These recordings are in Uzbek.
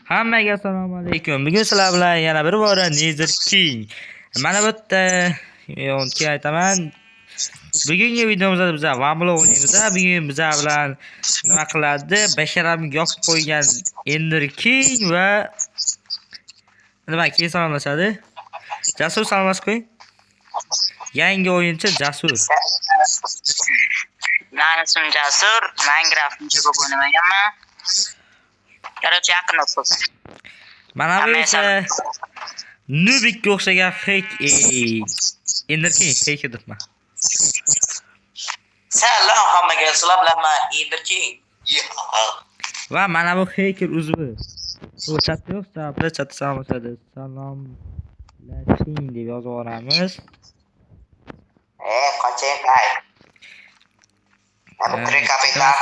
Hammaga assalomu alaykum. Bugun sizlar bilan yana bir bora Nether King. Mana bu yerda yo'nki aytaman. Bugungi videomizda biz Vamblo o'ynaymiz. Bugun biz bilan nima qiladi? Basharam yopib qo'ygan Ender King va nima keyin salomlashadi? Jasur salomlash qo'ying. Yangi o'yinchi Jasur. Meni ismim Jasur, Minecraftni ko'p o'ynaganman. Короче, yaqin o'tib. Mana bu esa Nubikga o'xshagan fake Ender King fake debman. Salom hammaga, sizlar bilan men Ender King. Va mana bu hacker uzvi. Bu chat yo'q, chat salomlashadi. Salom lashing deb yozib yuboramiz. Qoching qay.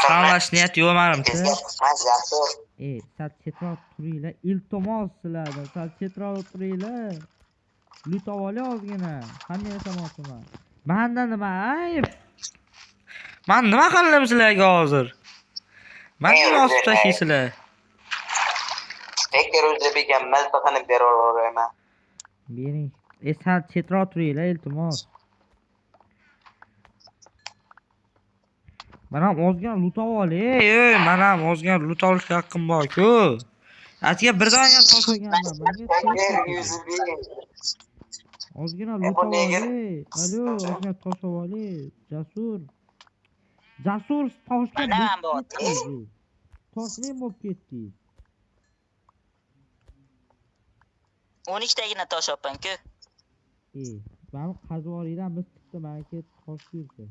Salomlash niyati yo'q menimcha. Jasur. Sal chetroq turinglar. Iltimos sizlardan sal chetroq turinglar. Lutov olay ozgina. Qanday yasamoqchiman? Menda nima ayb? Men nima qildim sizlarga hozir? Men nima osib tashlaysizlar? Hacker o'zi bergan malpaqani beraverayman. Bering. Sal chetroq turinglar iltimos. Mana ozgina lutov olay. Mana ozgina lutov olishga haqqim bor-ku. Atga birdan ham to'shaganman. Ozgina lutov olay. Alo, ozgina to'shab olay. Jasur. Jasur toshga ketdi. Toshli bo'lib ketdi. 12 tagina tosh olibman-ku. Ben qazib olinglar, biz chiqdi menga tosh yurdi.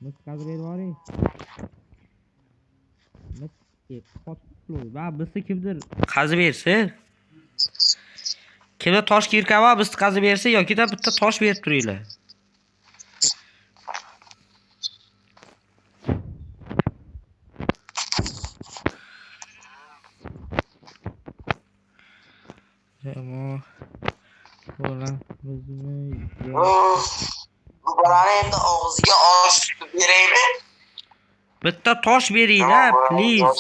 Biz qazib beray. Biz qotloy. Va bizni kimdir qazib bersa, kimdir tosh kirkava biz qazib bersa yoki da bitta tosh berib turinglar. Bu bolani endi og'ziga osh tutib beraymi? Bitta tosh beringlar, please.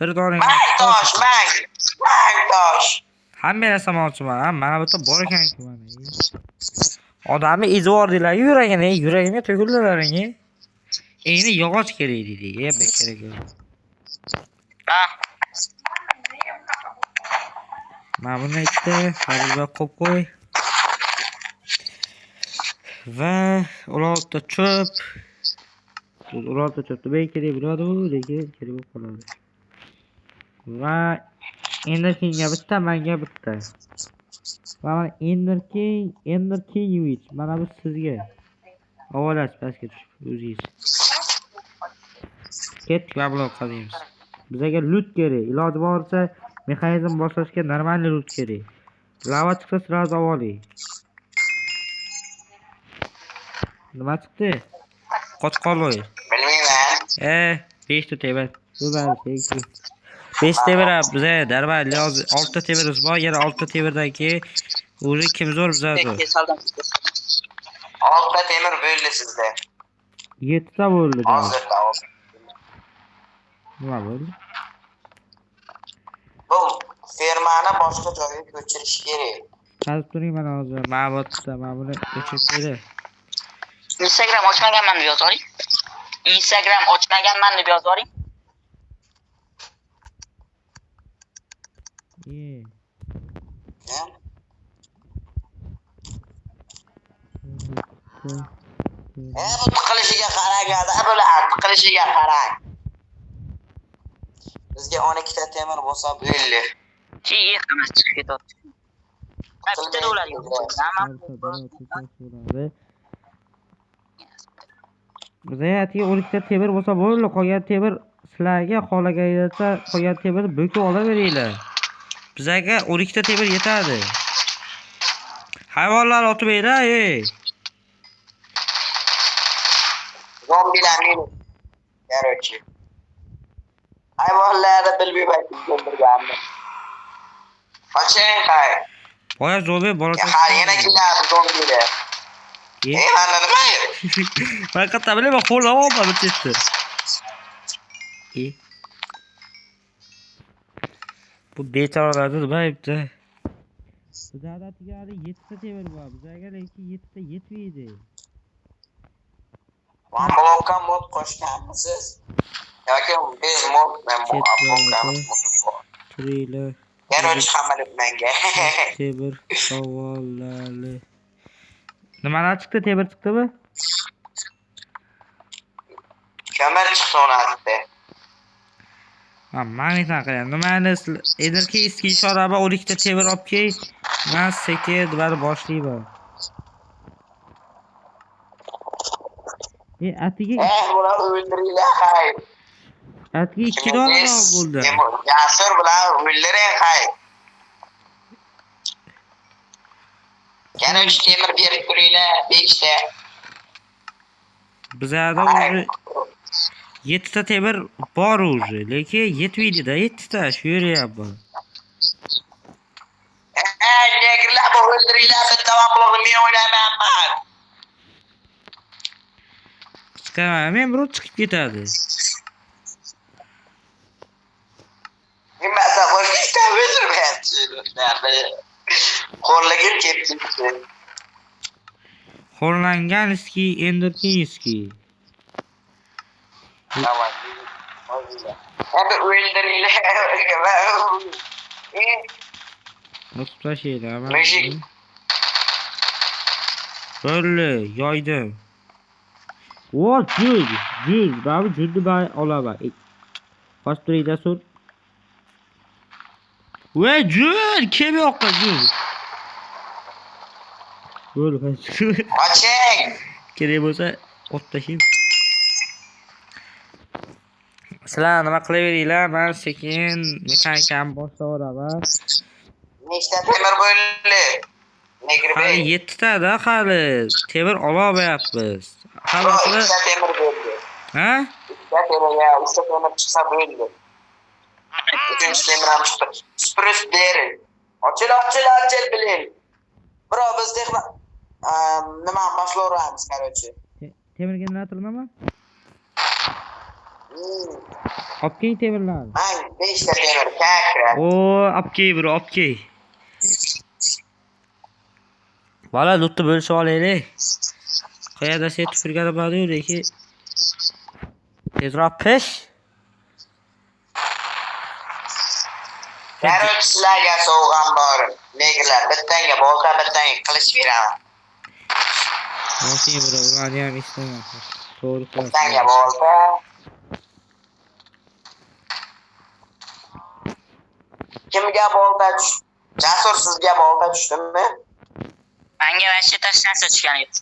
Bir dona tosh. Hamma narsa olmoqchiman. Mana bu yerda bor ekan-ku mana. Odamni ezib yubordilar, yuragimga to'kildilaring. Endi yog'och kerak dedi. Bekaraga. Mana buni ikkita hozirga qo'yib qo'y. Va ularga cho'p. Ularga cho'pni ben kerak bo'ladi, lekin kerak bo'lib qoladi. Va Ender Kingga bitta, menga bitta. Va Ender King mana bu sizga. Avvalash pastga tushib o'zingiz. Ketdik va bular qilamiz. Bizga loot kerak. Iloji boricha mexanizm boshlashga normalniy loot kerak. Lava chiqsa sразу oling. Nima chiqdi? Qochqoloy. Bilmayman. 5 ta teber. Bu bari 5 teber bize darba 6 ta teberimiz bor. Yana 6 ta teberdan keyin o'zi kim zo'r bizlar zo'r. 6 ta temir bo'ldi sizda. 7 ta bo'ldi. Hozirda. Nima bo'ldi? Bu fermani boshqa joyga ko'chirish kerak. Qazib turing mana hozir. Ma'lumotda mana buni ko'chirib qo'ydi. Instagram ochmaganman deb yozoring. Instagram ochmaganman deb yozoring. Bu qilishiga qaraganda, bular qilishiga qarang. Bizga 12 ta temir bo'lsa bo'ldi. Emas chiqib ketadi. Bitta dolar yo'q. Bizga 12 ta temir bo'lsa bo'ldi, qolgan temir sizlarga xohlaganingizcha qolgan temirni bo'kib olaveringlar. Bizga 12 ta temir yetadi. Hayvonlar otib beringlar, Zombilarning короче. Hayvonlarni bilmayman o'ldirganmi. Qoching qay. Boya zombi bolasi. Yana keladi zombilar. Mana nima? Ben katta bileyim, ben kolla olma bitti. Bu bechoralarni nima aytdi? Bizada tigari 7 ta temir bor. Bizga lekin 7 ta yetmaydi. One block'a mod qo'shganmisiz? Yoki biz mod men bu Ketmadi. block'a Trailer. Yaroch hamalib menga. Temir savollarli. Nimalar chiqdi? Temir chiqdimi? Kamar chiqdi o'natdi. Magnitan qilyapman. Nimani edirki eski ishoraba 12 ta temir olib kel. Men sekin bari boshlayman. Atiga Bular o'ldiringlar hay. atiga 2 dona bo'ldi. Jasur bilan o'ldiring hay. Yaroch temir berib turinglar 5 ta. Bizada уже 7 ta temir bor уже, lekin yetmaydi-da 7 ta shu yeryapman. Negrlar bu o'ldiringlar bitta blogni men o'ylayman. Chiqaman, men birov chiqib ketadi. Nimada bo'lsa o'ldirmayapti. Qo'rligim ketdi. Xo'rlangan iski, endurkiski. Tamam. Hadi o'ldiringlar. Nasıl taşıydı ama? Meşik. Böyle yaydım. O cüz. Abi cüzdü ben olamam. Kaç lirayı da sor. Ve cüz. Kim yok da cüz. Böyle kaç. Açık. Kerem olsa ot taşıyım. Sizlar nima qilaveringlar, men sekin mexanikani boshlab Nechta temir bo'ldi? Hali 7 ta da hali temir olmayapmiz. Hammasi 3 ta temir bo'ldi. ha? 3 ta temir ya, 3 ta temir chiqsa bo'ldi. 3 temir ham chiqdi. Spurs bering. Ochil biling. Bro biz texna nima boshlayveramiz, короче. Temir generator nima? Opkey temirlar. Mang 5 ta temir kakra. Oo, opkey bro, opkey. Valla lootni bo'lishib olaylik. Qayerda set firgada bordi-yu, lekin tezroq pish. Yaroch sizlarga sovg'am bor. Negrlar, bittanga bolta, bittanga qilich beraman. Nasib bro, ularni ham istamayapman. To'g'ri Bittanga qilasan. bolta. Kimga bolta tushdi? Jasur sizga bolta tushdimi? Menga vashi tashlasa tushgan edi.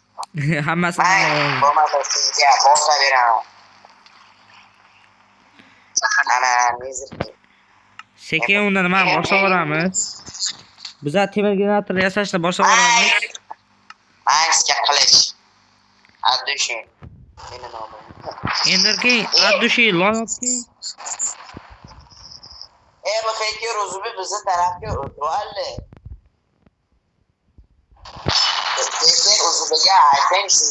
Hammasini Men bo'lmasa sizga bolta beraman. Ana, nezir. sekin unda nima boshlaveramiz. Biz temir generator yasashni boshlaveramiz. Maxga qilich. Addushi. Meni nomim. Endirki addushi loyopki. Bu Xeyker o'zi bizni tarafga o'tdi. Xeyker o'ziga ayting siz.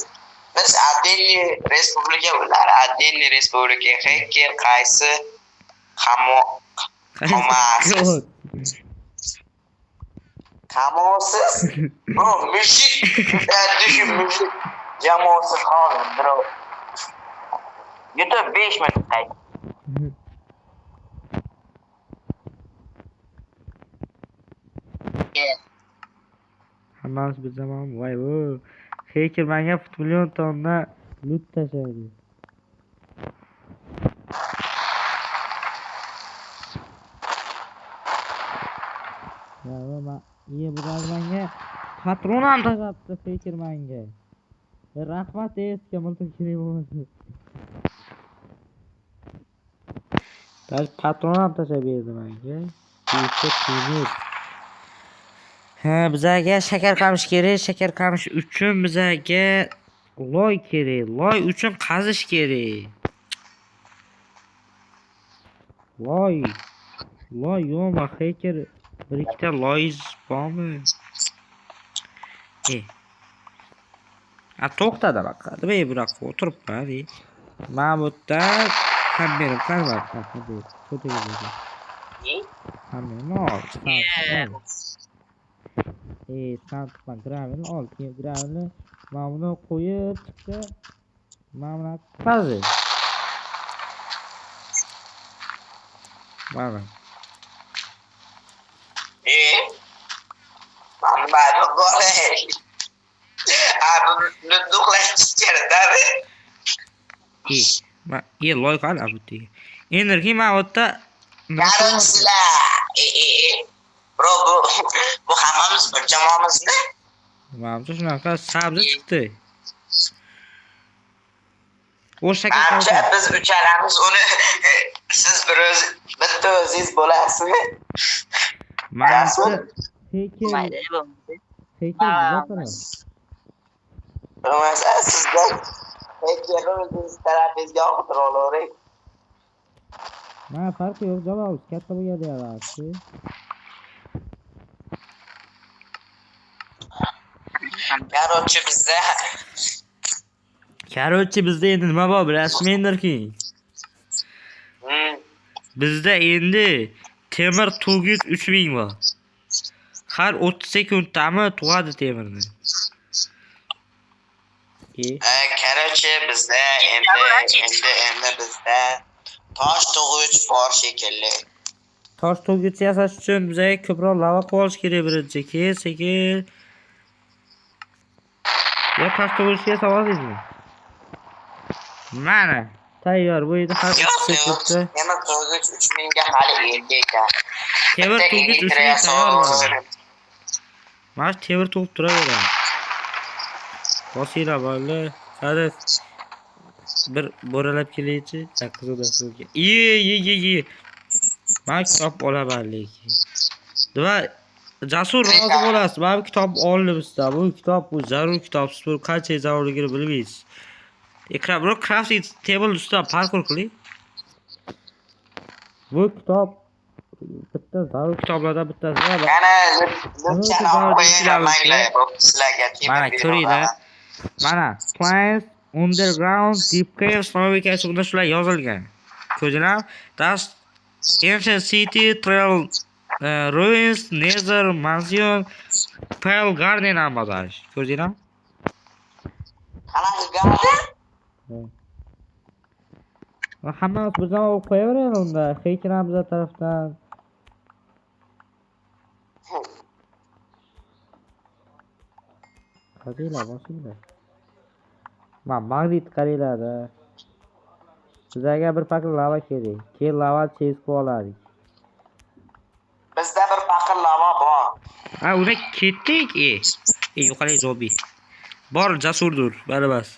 Biz Adliy Respublika ular Adliy Respublika Xeyker qaysi Kamosiz. Bro, mushik. Düşün mushik. Jamoasiz hozir bro. YouTube 5 minut qayt. Hammasi bir zaman voy bu. Hacker menga million tonna loot tashladi. Ya men bular menga patron ham tashlabdi Hacker menga. Rahmat eski multim kerak bo'lmadi. Patron ham tashlab berdi menga. Bizaga shakar qamish kerak. Shakar qamish uchun bizaga loy kerak. Loy uchun qazish kerak. Loy yo'qmi? Hacker bir ikkita loyiz bormi? To'xtadi baqa. Nima buyoqqa o'tiribman. Mana bu yerda Kamberim var. Hadi. Kötü gidiyor. Kamberim ol. Sen tutma gravelini ol. Gravelini mamunu koyup çıktı. Mamuna kazı. Var. Mamma vorrei. Douglas Cerdan. Loy kan abuti. Energi mavutta. Karosla. Bro bu hammamiz bir jamoamizmi? Mamcha shunaqa sabzi chiqdi. O'sha Manimcha biz uchalamiz uni siz bitta o'zingiz bo'lasizmi? Manimcha heykel Mayda buzoqlar. Bo'lmasa sizga heykelni o'zingiz tarafingizga olib olavering. Mana farqi yo'q, javob katta bo'lganda yaxshi. Короче bizda endi nima bor bilasizmi-ki? Bizda endi temir tug'ut 3000 bor. Har 30 sekundami tug'adi temirni. Короче bizda endi bizda tosh tug'ut bor shekilli. Tosh tug'ut yasash uchun bizga ko'proq lava qolish kerak birinchi. Keyin ya tosh tug'ut yasa olasizmi? Mana tayyor bu edi har 30 sekundda. Temir tug'ut 3000 ga hali erta ekan. Temir tug'ut 3000 tayyor. Mana temir tug'ut turaveradi. Bosinglar bo'ldi. Hadi bir bo'ralab kelaychi. Aqlda. Ye. Men kitob olaman lekin. Nima Jasur rozi bo'lasiz. Men kitob oldim sizdan. Bu kitob bu zarur kitob. Siz bu qancha zarurligini bilmaysiz. Ekran bro crafting table ustidan parkour qiling. Bu kitob bitta zarur kitoblardan bittasi. Mana lutchani olib qo'yinglar sizlarga. Mana ko'ringlar. Mana plants underground deep caves navigatsiya bunda shular yozilgan. Ko'rdinglar? Das ancient city trail ruins nether mansion pearl garden amadash. Ko'rdinglar? Qanaqa garden? Hammasi bir joyga qo'yaveradi unda. Heykalamiz tarafdan. Qaranglar, boshinglar. Magnit qaranglar-da. Sizlarga bir paket lava kerak. Keyin lava chezib oladik. Bizda bir paket lava bor. Unda ketdik. Yo'qolay zombi. Bor jasurdur, baribas.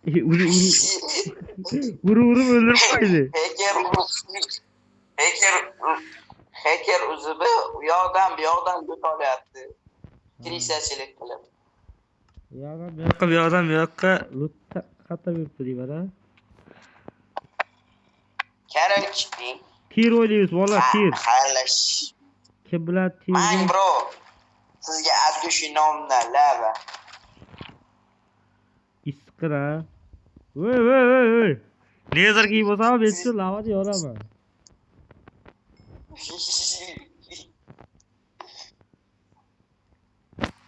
Uri o'ldirib qo'ydi. Hacker o'zibi u yoqdan bu yoqdan yo'talyapti. Kirisachilik qilib. Bu yoqdan bu yoqqa lootda qatab yuribdi deyman-a. Короче, tir o'ylaymiz, bola, tir. Xaylash. Kim bilan tir? Mang bro. Sizga adgushi nomda lava. Isqira. Voy. Nether kiyib olsam, men shu lavani yoraman.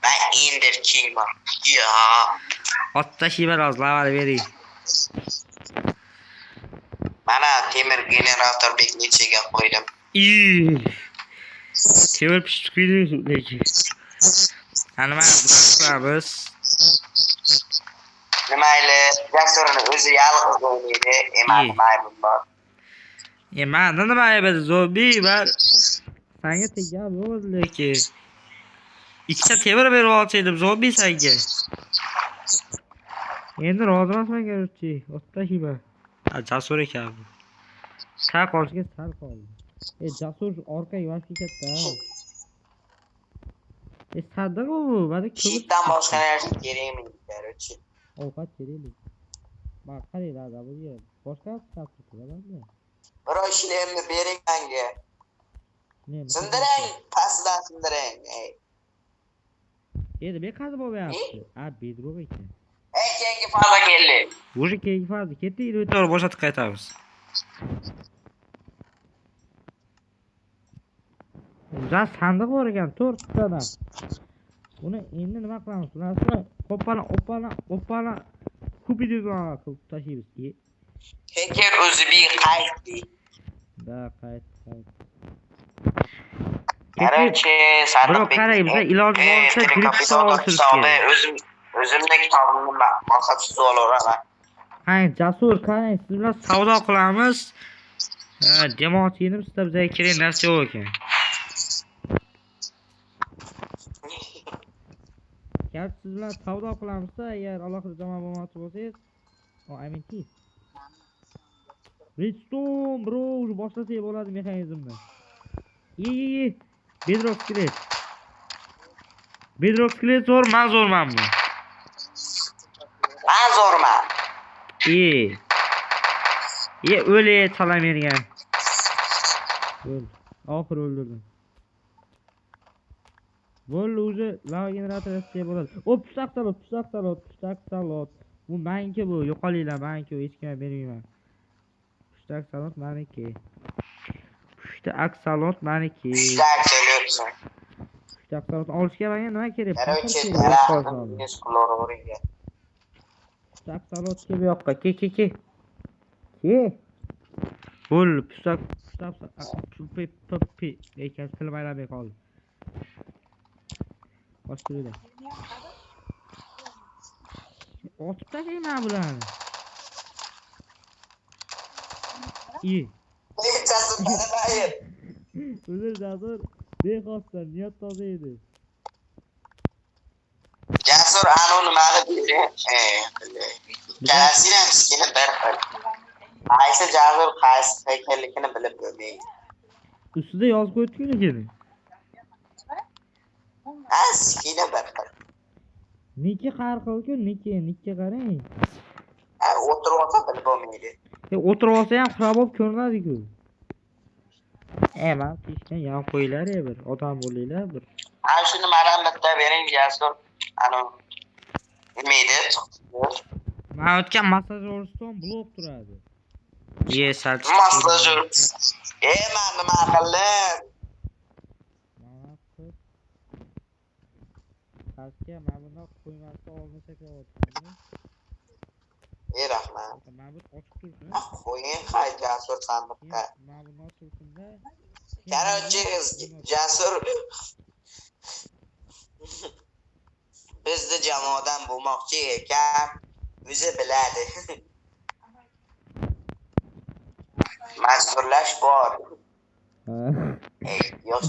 Ben Ender King'man. Ya. Otta shiver az lavani bering. Mana temir generator beklichiga qo'ydim. Temir pishib qo'ydi lekin. Ana mana biz Nimayli, Jasurni o'zi yalg'iz o'ynaydi. Maymun bor. Men nima aytadi zombi va senga tegan bo'ldi lekin. Ikkita temir berib olsaydim zombi senga. Endi roziman garchi. Otta hiba. Jasur ekan. Sal qolishga sal qoldi. Jasur orqaga vaqti katta. Sandiq u, mana ko'p. Shitdan boshqa narsa kerakmi, garchi. Ovqat kerakmi? Bak qaranglar, bu yer boshqa qilib turibdi. Bir ishlarni bering menga. Sindirang, pastidan sindirang. Endi men qazib olmayapti. Bedroq ekan. keyingi faza keldi. Уже keyingi faza ketdi, to'g'ri bo'shatib qaytamiz. Bizda sandiq bor ekan, 4 tadan. Buni endi nima qilamiz? Bularni opala kupidiga qilib tashlaymiz. Hacker o'zi bir qaytdi. Da qayt. Короче, sandiq qarang, bizda iloji boricha kapital hisobi o'zimning kitobimni maqsadsiz olaman. Qarang, Jasur, qarang, siz bilan savdo qilamiz. Jamoatchining sizda bizga kerak narsa yo'q ekan. Gap siz bilan savdo qilamizda, agar alohida jamoa bo'lmoqchi bo'lsangiz, aminki. Redstone bro, уже boshlasak bo'ladi mexanizmni. Bedrock skelet. Bedrock skelet zo'rmanmi? Men zo'rman. O'le talamergan. Oxir o'ldirdim. Bo'ldi, уже lava generator istay bo'ladi. Pushtak salot. Bu meniki bu, yo'qolinglar, meniki, hech kimga bermayman. Pushtak salot meniki. Pushtak salot meniki. Pushtak salot olishga menga nima kerak? Короче, pushtak salot kel bu yoqqa. Ke. Bo'ldi, pushtak lekin tilim aylanmay qoldi. Boshqalarda. Otib tashlayman bularni. Uzr, Jasur, bexosdan niyat toza edi. Jasur anu nimani deydi? Qarasinglar, kichkina bir xil. Qaysi Jasur qaysi ekanligini bilib bo'lmaydi. Ustida yozib qo'yibdi-ku lekin. Kichkina bir xil. Niki qarqilku, niki qarang. O'tirib olsa bilib bo'lmaydi. O'tirib olsa ham xarob bo'lib ko'rinadi-ku. Men tishdan yam qo'yinglar bir, odam bo'linglar bir. Shuni menam bitta bering Jasur. Anu nimeydi? Men o'tgan massajyoriston blok turadi. Salchi. Massajyor. Men nima qildim? Salchiga men buni qo'ymasdan olmasa kerak. Rahmat. Men buni ochib tursin. Qo'ying qayt Jasur sandiqqa. Men buni ochib tursin-da. Короче, Jasur bizni jamoadan bo'lmoqchi ekan, o'zi biladi. Majburlash bor. Yo'q.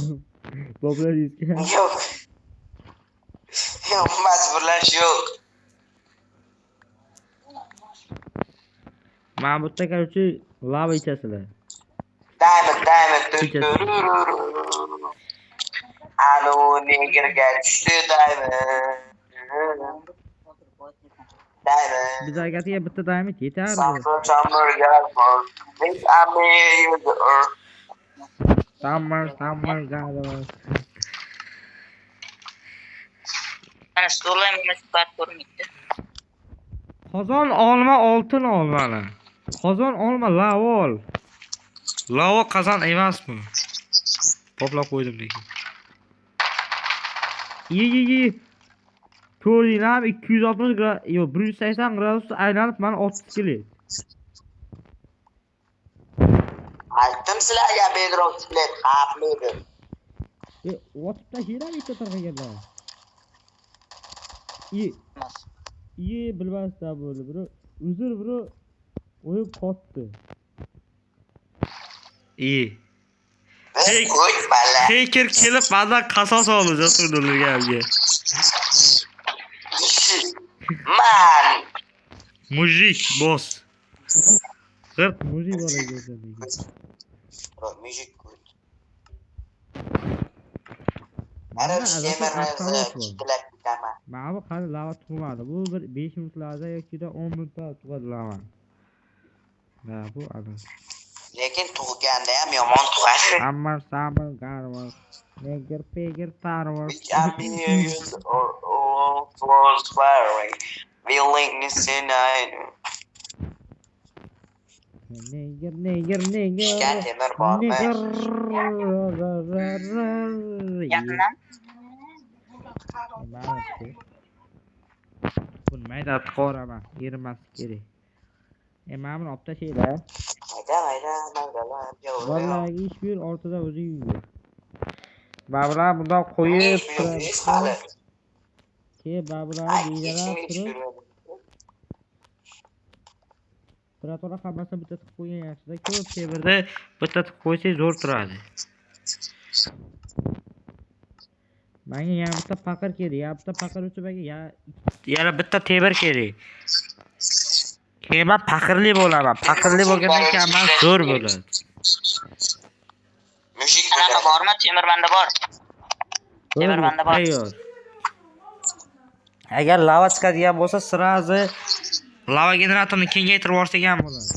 Boblaringizga. Yo'q, majburlash yo'q. Men bu yerda короче lava ichasizlar. Diamond. Anu negerga tushdi Diamond. Biz agatiga bitta diamond yetardi. Summer gathers. Mana stollar munosabat ko'rmaydi. Qozon olma, oltin ol mana. Qozon olma, lava ol. Lava qozon emasmi? Poplab qo'ydim lekin. Ko'rdinglar 260 yo'q 180 gradus aylanib mana 30 keladi. Aytdim sizlarga bedrock split xavflidir. Otib tashlaylar bitta tarqaganlar. Bilmasdan bo'ldi bro. Uzr bro. O'yib qotdi. Hacker kelib mendan qasos oldi Jasurlarga. Man. Mujik boss. G'irq mujik bo'laga o'tadi. Mujik ko'rdi. Mana shemerni kitlab ketaman. Mana bu hali lava tug'madi. Bu bir 5 minutlarda yoki 10 minutda tug'adi lava. Bu ana. Lekin tug'ganda ham yomon tug'adi. Summer garwas. Neger tarwas. Which ambitious or false firing. Willingni senaydi. Nigger. Ishkan temir bormi? Yaqindan. Buni mayda qo'raman, yerimas kerak. Mana buni olib tashlaylar. Mayda. Vallahi ish bir ortida o'zi yurdi. Bablar bundan qo'yib turadi. Bablar deyilib turib. Operatorlar hammasini bitta tiqib qo'ygan yaxshida, ko'p temirda bitta tiqib qo'ysangiz zo'r turadi. Menga yana bitta paqir kerak. Bitta paqir uchun menga yana bitta temir kerak. Keyin men paqirli bo'laman. Paqirli bo'lgandan keyin men zo'r bo'ladi. Mushik Qanaqa bormi? Temir banda bor. Temir banda bor. Agar lava chiqadigan bo'lsa, sirazi lava generatorni kengaytirib yuborsak ham bo'ladi.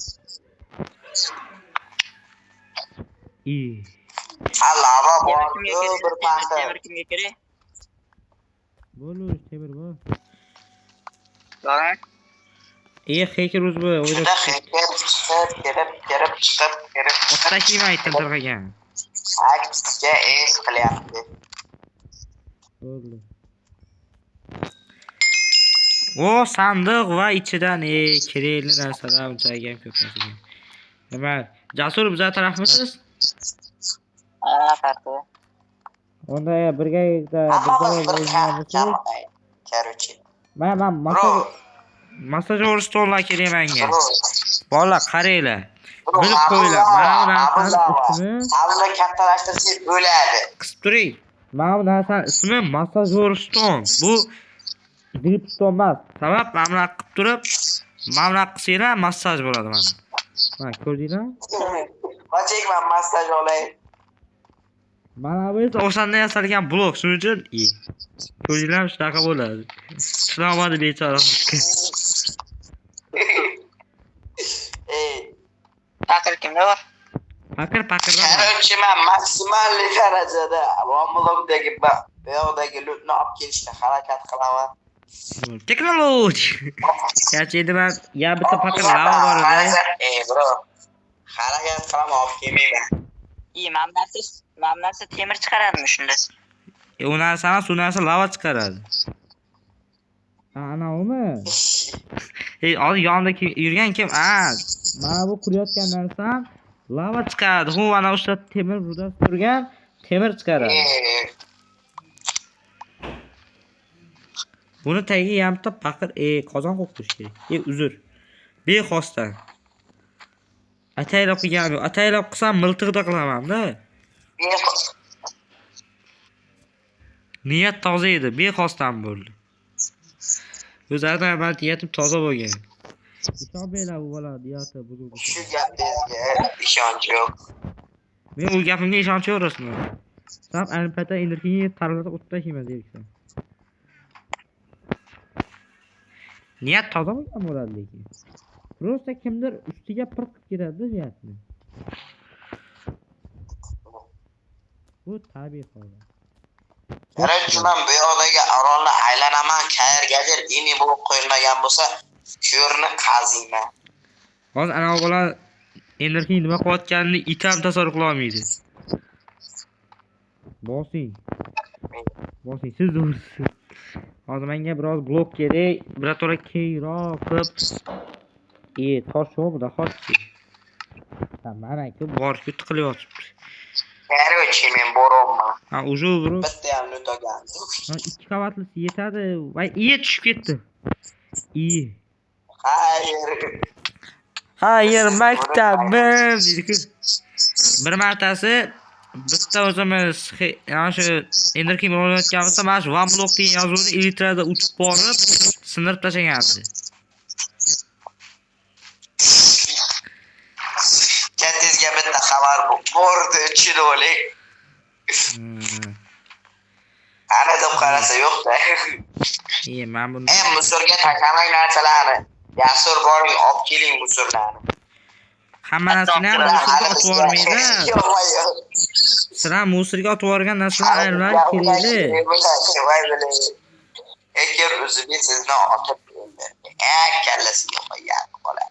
Lava bor, bir paxta. Temir kimga kerak? Bo'lur, temir bor. Bormi? Heykel o'zbi o'ylab Kerib chiqib. Otashima aytdim tarqagan. Aksiga es qilyapti. Bo'ldi. O sandiq va ichidan kerakli narsalar unchayam ko'p narsa. Nima? Jasur biz tarafmisiz? Farqi. Onda birgalikda Короче. Men massajyor stollar kerak menga. Bolalar qaranglar. Bilib qo'yinglar. Mana bu narsani ismi Alni kattalashtirsak bo'ladi. qisib turing. Mana bu narsani ismi massajyor stol. Bu drip stol emas. Sabab mana bunaqa qilib turib, mana bunaqa qilsanglar massaj bo'ladi mana. Mana ko'rdinglarmi? Qoching men massaj olay. Mana bu o'shanda yasalgan blok, shuning uchun ko'rdinglarmi shunaqa bo'ladi. Tushunolmadi bechora. Paqir kimda bor? Paqir. Короче, men maksimal darajada avomlogdagi bu yoqdagi lootni olib kelishga harakat qilaman. Texnologiya. Yaxshi endi men bitta paqir lava bor edi. Bro. Harakat qilaman, olib kelmayman. Mamnarsa temir chiqaradimi shunda? U narsa emas, u narsa lava chiqaradi. Ana umi? Hozir yonimda yurgan kim? Mana bu qurayotgan narsa lava chiqaradi. U ana o'sha temir rudasi turgan temir chiqaradi. Buni tagiga yampta paqir qozon qo'yib qo'yish kerak. Uzr. Bexosdan. Ataylab qilgan yo'q. Ataylab qilsam miltiqda qilaman-da. Niyat toza edi, bexosdan bo'ldi. O'zlaridan men niyatim toza bo'lgan. Hisoblaylar bu bola niyati buzildi. Shu gapingizga ishonch yo'q. Men u gapimga ishonch yo'q rasman. Sam albatta energiyani tarqatib o'tashmayman deyapsan. Niyat toza bo'lgan bo'ladi lekin. Просто kimdir ustiga pirq ketadi niyatni. Bu tabiiy holat. Qaraychi, men bu yoqdagi orolni aylanaman, qayergadir ini bo'lib qo'yilmagan bo'lsa, shu yerni qaziyman. Hozir ana bola energiya nima qilayotganini itam tasavvur qila olmaydi. Bosing, siz o'rsiz. Hozir menga biroz blok kerak, birato'la keyinroq qilib. Tosh yo'qda, xo'sh. Mana ku bor-ku tiqilyapti. Qaraychi, men borolman. Уже bro. Bitta ham lut olgan. 2 qavatlisi yetadi. Voy, tushib ketdi. Hayır maktabim deydi-ku. Bir martasi bitta o'zimiz ana shu energiya bo'layotganimizda mana shu one block degan yozuvni elitrada uchib borib, sindirib tashlaganmiz. Kattizga bitta xabar bordi, chiloli. Ana deb qarasa yo'q-da. Men buni musorga tashlamang narsalarni. Jasur boring, olib keling musorlarni. hamma narsani ham musorga otib yubormaydi. Sizlar musorga otib yuborgan narsalar ayrimlar kerakli. Eker o'ziga sizni otib Kallasiga qo'ygan bola.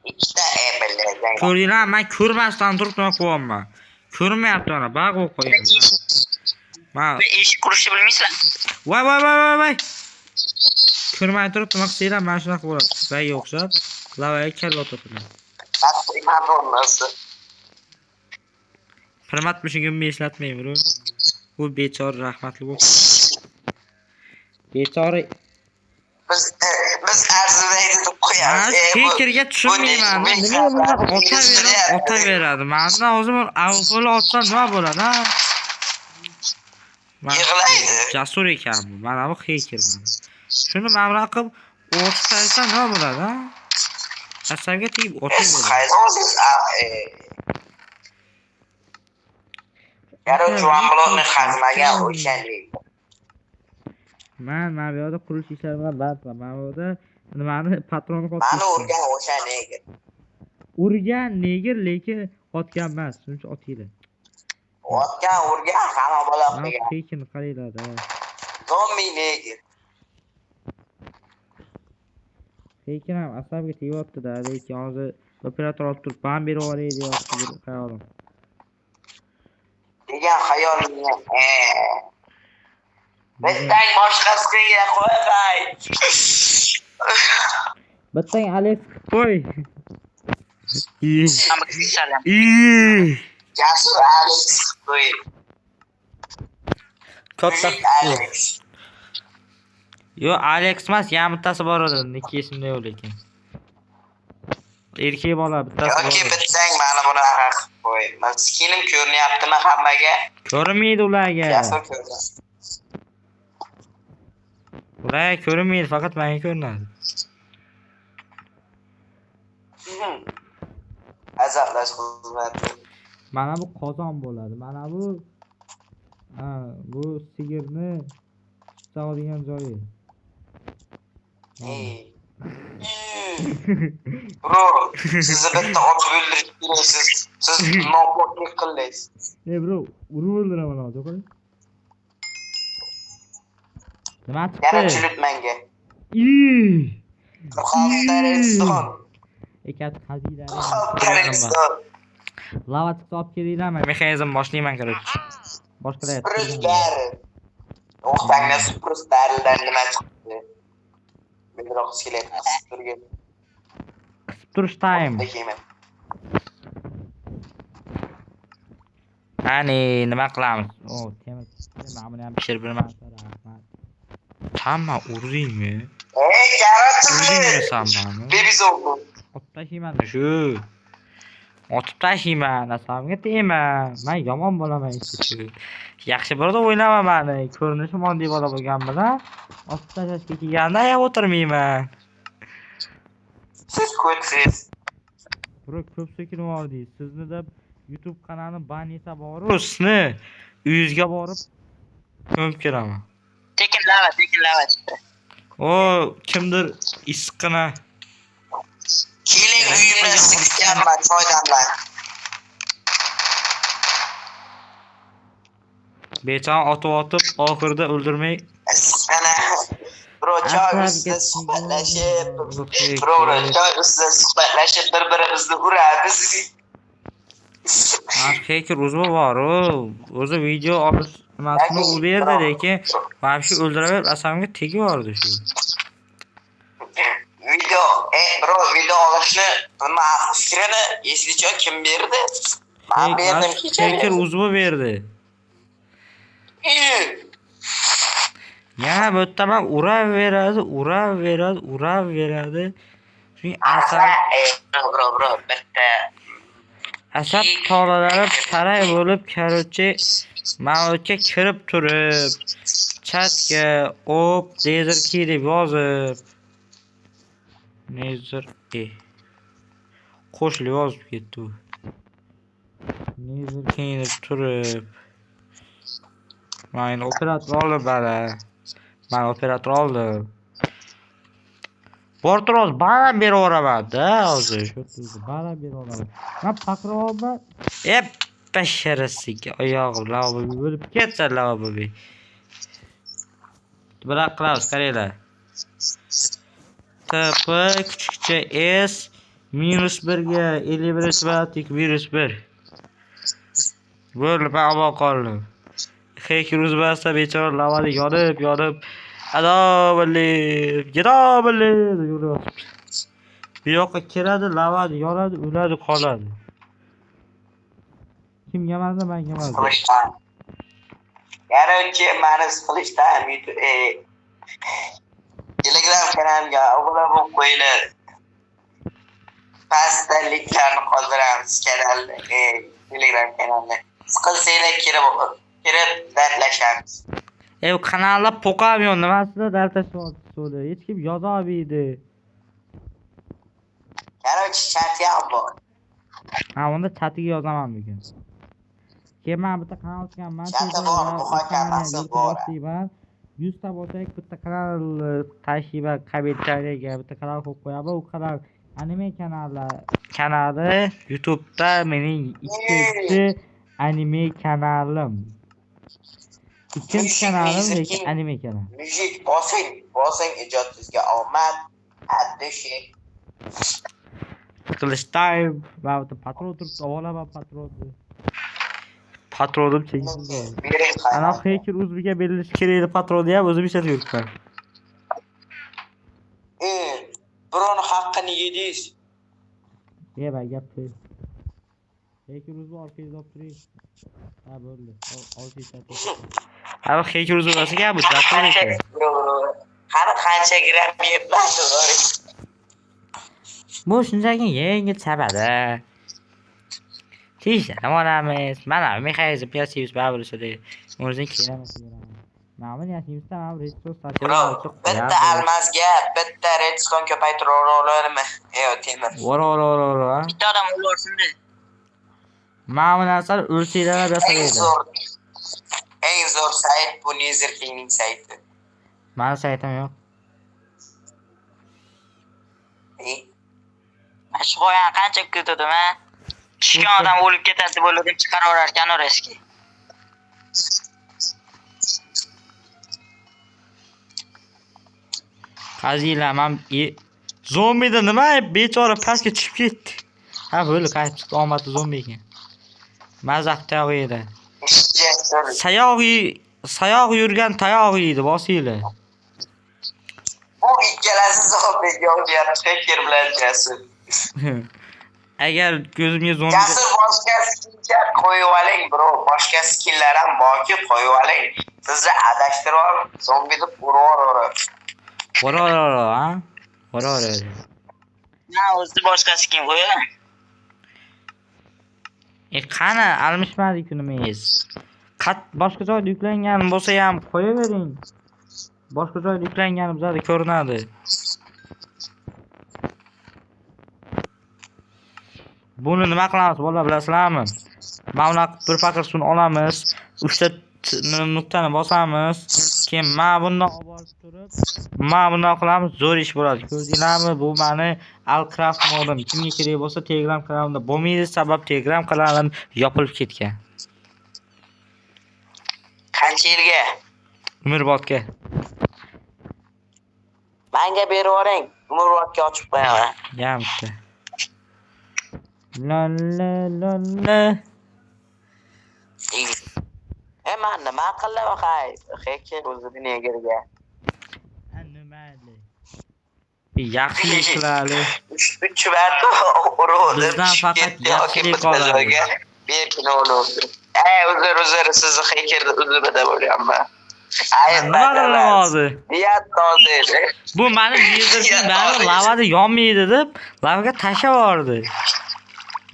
Ikkita bilgan. Ko'ringlar, men ko'rmasdan turibman qo'yapman. Ko'rmayapti mana, baq qo'yib qo'ydim. Men Eshik qurishni bilmaysizlar. voy. Ko'rmay turib nima qilsanglar, mana shunaqa bo'ladi. Bayga o'xshab, lavaga kalla otasiz. Hurmat mushugimni eslatmang, bro. Bu bechora rahmatli bo'ldi. Bechora Biz arzimaydi deb qo'yamiz. Kekerga tushunmayman. Nima bo'ladi? Otaveradi. Menda o'zim avvalo otsam nima bo'ladi, ha? Yig'laydi. Jasur ekan bu. Mana bu keker mana. Shuni mamra qilib o'tib nima bo'ladi, ha? Asabga tegib otaveradi. Короче, amloni xazmagan o'shanlik. Men bu yerda qurilish ishlari bilan bandman. Men bu yerda nimani patronni qotib. Mani urgan o'sha neger. Urgan neger lekin otgan emas. Shuncha otinglar. Otgan urgan hamma bola qilgan. Kekin qaranglar-da. Zombi neger. Kekin ham asabga tegyapti-da, lekin hozir operator olib turib, "Ban berib olay" deyapti bir xayolim. Degan xayolingni. Bittang boshqasiga qo'y. Bittang Alex qo'y. Hamma salam. Jasur Alex qo'y. Katta Alex. Yo, Alex emas, yamitasi bor edi. Niki ismida yo'q lekin. Erkak bola bittasi bor. Yoki bittang mana buni haq qo'y. Men skinim ko'rinyaptimi hammaga? Ko'rinmaydi ularga. Jasur ko'rgan. Ular ko'rinmaydi, faqat menga ko'rinadi. Azoblash xizmati. Mana bu qozon bo'ladi. Mana bu bu sigirni tutadigan joyi. Bro, sizni bitta otib o'ldirib kelasiz. Siz nopoklik qilaysiz. Bro, urib o'ldiraman hozir, qo'y. Nima Yana chiqdi? chilit menga. Qurxondariston. Ekat qaziylar. Qurxondariston. Lava chiqib olib kelinglarmi? Mexanizm boshlayman, короче. Boshqalar. Pruslar. O'xtanglar pruslardan nima chiqdi? Menroq kelayapti. Turgan. Turish time. Qani, nima qilamiz? Temir. Mana buni ham pishirib beraman. Rahmat. Hamma urdingmi? Karatchi. Sammani. Bebizovni. Otib tashlayman shu. Otib tashlayman, asamga tegman. Men yomon bo'laman shu. Yaxshi bo'ladi o'ynaman meni. Ko'rinishim oddiy bola bo'lgan bilan otib tashlashga kelganda ham o'tirmayman. Siz ko'tsiz. Bro, ko'p so'kinvordingiz. Sizni deb YouTube kanalini ban etsa bor-u, sizni uyingizga borib ko'mib kelaman. Tekin lava chiqdi. O, kimdir isqina. Keling uyimda sikkanman foydamdan. Bechon otib oxirida o'ldirmay. Ana bro, joy ustida suhbatlashib, bir-birimizni uramiz. Haker uzma bor-u. O'zi video olish nimasini u berdi, lekin mana shu o'ldiraverib asamga tegiyordi shu. Video olishni nima fikrini eslichon kim berdi? Men berdim kecha. Haker uzma berdi. Yana bu yerda ham uraveradi. Chunki bro, bitta asab tolalari taray bo'lib, короче, ma'lumotga kirib turib, chatga op laser key deb yozib, laser qo'shilib yozib ketdi u. Laser key deb turib, men operator oldim bana. Men operator oldim. Bortroz bana beraveraman-da, hozir shu bana beraveraman. Men paqirobman. Ep, basharasiga oyog'im lavabo bo'lib ketsa lavabo. Biroq qilamiz, qaranglar. TP kichikcha S -1 ga 51 batik -1. Bo'ldi, men omon qoldim. Hacker o'zbasta bechora lavada yonib, adobilib yuribdi. Bu yoqqa kiradi, lavada yonadi, o'ladi, qoladi. Kimga mazza, menga mazza. Qilishdan. Короче, mani qilishdan Telegram kanalimga obuna bo'lib qo'yinglar. Pastda linklarni qoldiramiz kanalda. Telegram kanalda. Siqilsanglar kirib dardlashamiz. Bu kanalda Pokamion nimasida dardlashyapti. Hech kim yoza olmaydi. Короче, chat ham bor. Ha, unda chatiga yozaman bugun. Keyin bitta kanal ochganman. Chati bor, muhokamasi bor. 100 ta bo'lsak, bitta kanal tashiyman, kommentariyaga bitta kanal qo'yib qo'yaman. U kanal anime kanali YouTube'da mening ikkinchi anime kanalim. Ikkinchi kanalim lekin anime kanal. Müzik bosing ijodingizga omad, addishi. Qilish time. Men bitta patron turibdi, olaman patronni. Patronim chekindi. Ana hacker o'ziga berilishi kerak patronni ham o'zim ishlatib yuribman. Birovni haqqini yedingiz. Yeba gapni. Hacker o'zi orqangizda olib turing. Ha, bo'ldi. Olib ishlatib. Ha, hacker o'zi bo'lsa bu taqdir. Qani qancha gram yebmadi. Bu shunchaki yengil sabada. Tishlarni olamiz. Mana mexanizm piyasimiz bo'lishadi. O'zing kelamiz. Mana yashimizda resurs sotib bitta almasga bitta redstone ko'paytirib olarmi? Temir. Ora. Bitta odam o'lsin-da. Mana bu narsani o'lsanglar basalaydi. Eng zo'r sayt bu Nether King'ning sayti. Mani saytim yo'q. Shu qo'yan qancha kutadim, ha? Tushgan odam o'lib ketadi deb o'yladim, chiqaraverar ekan oraski. Qaziylar, men zombida nima bechora pastga tushib ketdi. Ha, bo'ldi, qaytib chiqdi, omadli zombi ekan. Mazaq tayoq yedi. Sayoq yurgan tayoq yedi, bosinglar. Bu ikkalasi zombiga o'xshayapti, hacker bilan jasur. Agar ko'zimga zombi jasur boshqa skinlar qo'yib oling, bro. Boshqa skinlar ham borki, qo'yib oling. Sizni adashtirib, zombi deb urib. Ora, ha? Ora. Na, o'zi boshqa skin qo'ying. Qani almishmadik nimangiz? Boshqa joyda yuklangan bo'lsa ham qo'yavering. Boshqa joyda yuklangani bizda ko'rinadi. Buni nima qilamiz, bolalar, bilasizlarmi? Mana bir paket suvni olamiz, 3 ta nuqtani bosamiz, keyin mana bundan olib borib turib, mana bunday qilamiz, zo'r ish bo'ladi. Ko'rdinglarmi? Bu meni Alcraft modim. Kimga kerak bo'lsa Telegram kanalimda bo'lmaydi, sabab Telegram kanalim yopilib ketgan. Qancha yilga? Umrbodga. Menga berib yuboring, umrbodga ochib qo'yaman. Yamti. La. Man nima qildim, hacker o'zini negerga. Nimali? Yaxshilik qiladi. 3 marta urdi. Bizdan faqat yaxshilik qoladi. Berkin o'ldi. Uzr, sizni hackerni o'zimda bo'lyapman. Nima qilyapti? Niyat toza edi. Bu meni Nether'ning bari lavada yonmaydi deb lavaga tashlab yubordi.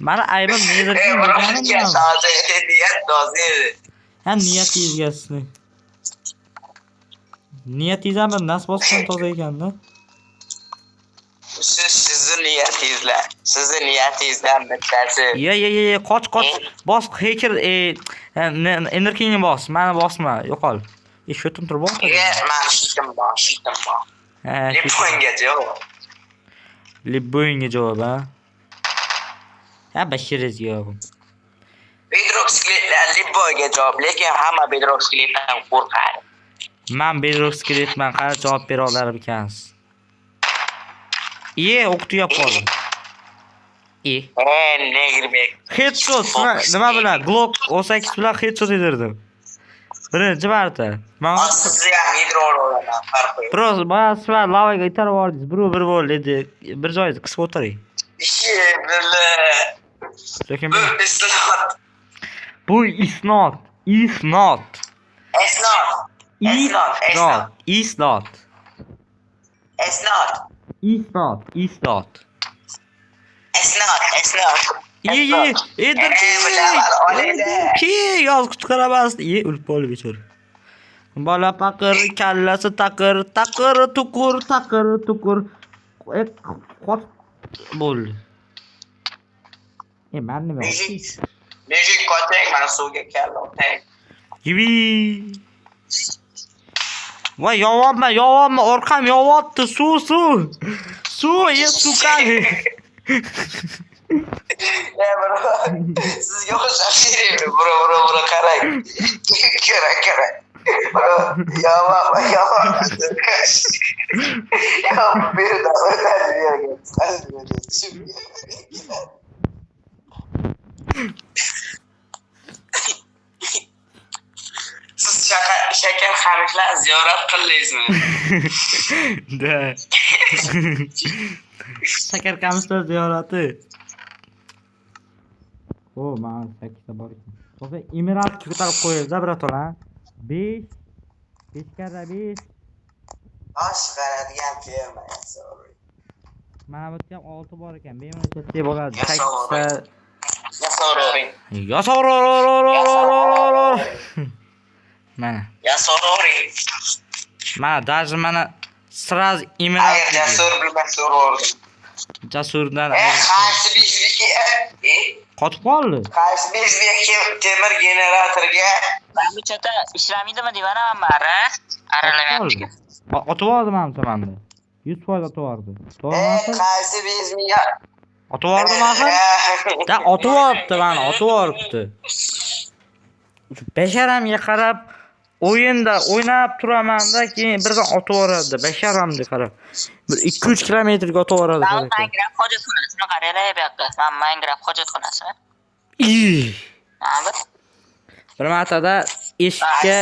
Mana aybim Nether'ning bo'lganimi? Niyat toza edi. Ha, niyatingizga. Niyatingiz ham nasib bosgan toza ekanda. Sizni niyatingizdan bittasi. Ye, qoch. Bos hacker Enderkingni bos. Meni bosma, yo'qol. Sho'tim turib bor. Men shitim bor. Libboyinga javob, ha. Ha, Bashiriz yo'q. Bedrock skeletlar Libboyga javob, lekin hamma Bedrock skeletdan qo'rqadi. Men Bedrock'ga ketman, qara javob bera olar ekansiz. O'qitib qoldi. Negrbek. Headshot nima bilan? Glock 18 bilan headshot yedirdim. Birinchi marta. Sizni ham yedira olaman, farq yo'q. Biroz ba'zi lavaga itarib yubordingiz. Bir bo'ldi edi. Bir joyda qisib o'tiring. Lekin bu is not. It's not. Yoz qutqaramas. O'lib qoldi bechora. Bola paqir, kallasi taqir, tukur. Qot bo'ldi. Men nima? Nechik qo'ying, mana suvga kalla o'tay. Yivi. Voy yo'g'onma, orqam yo'g'otdi, suv. Suv qani. Bro, sizga o'xshab bro qarang. Qarang. Bro, yo'g'onma. Berda, siz shakar xamirlar ziyorat qildingizmi? Da. Shakar qamishlar ziyorati. Men 8 bor ekan. To'g'ri, emerald ko'tarib qo'yingizda birato'la. 5 karra 5. Osh qaradigan ferma. Mana bu ham 6 bor ekan. Bemalol ketib bo'ladi. 8 Yasoror. Mana. Yasorori. Mana даже mana сразу emerald. Jasur bilmas so'ror. Jasurdan. Qaysi bizga? Qotib qoldi. Qaysi bizga temir generatorga? Ben bu çata işlemiydimi divana mara? Aralamaya. Otib oldi manda. 100% otib oldi. To'g'rimi? Qaysi bizga? Otib oldimi axir? Da otib olibdi, mana otib olibdi. Besharamga qarab o'yinda o'ynab turaman-da, keyin birdan otib oladi. Besharamga qarab. Bir 2-3 kilometrga otib oladi. Minecraft hojatxonasini qaraylar bu yoqda. Men Minecraft hojatxonasi. Bir martada eshikka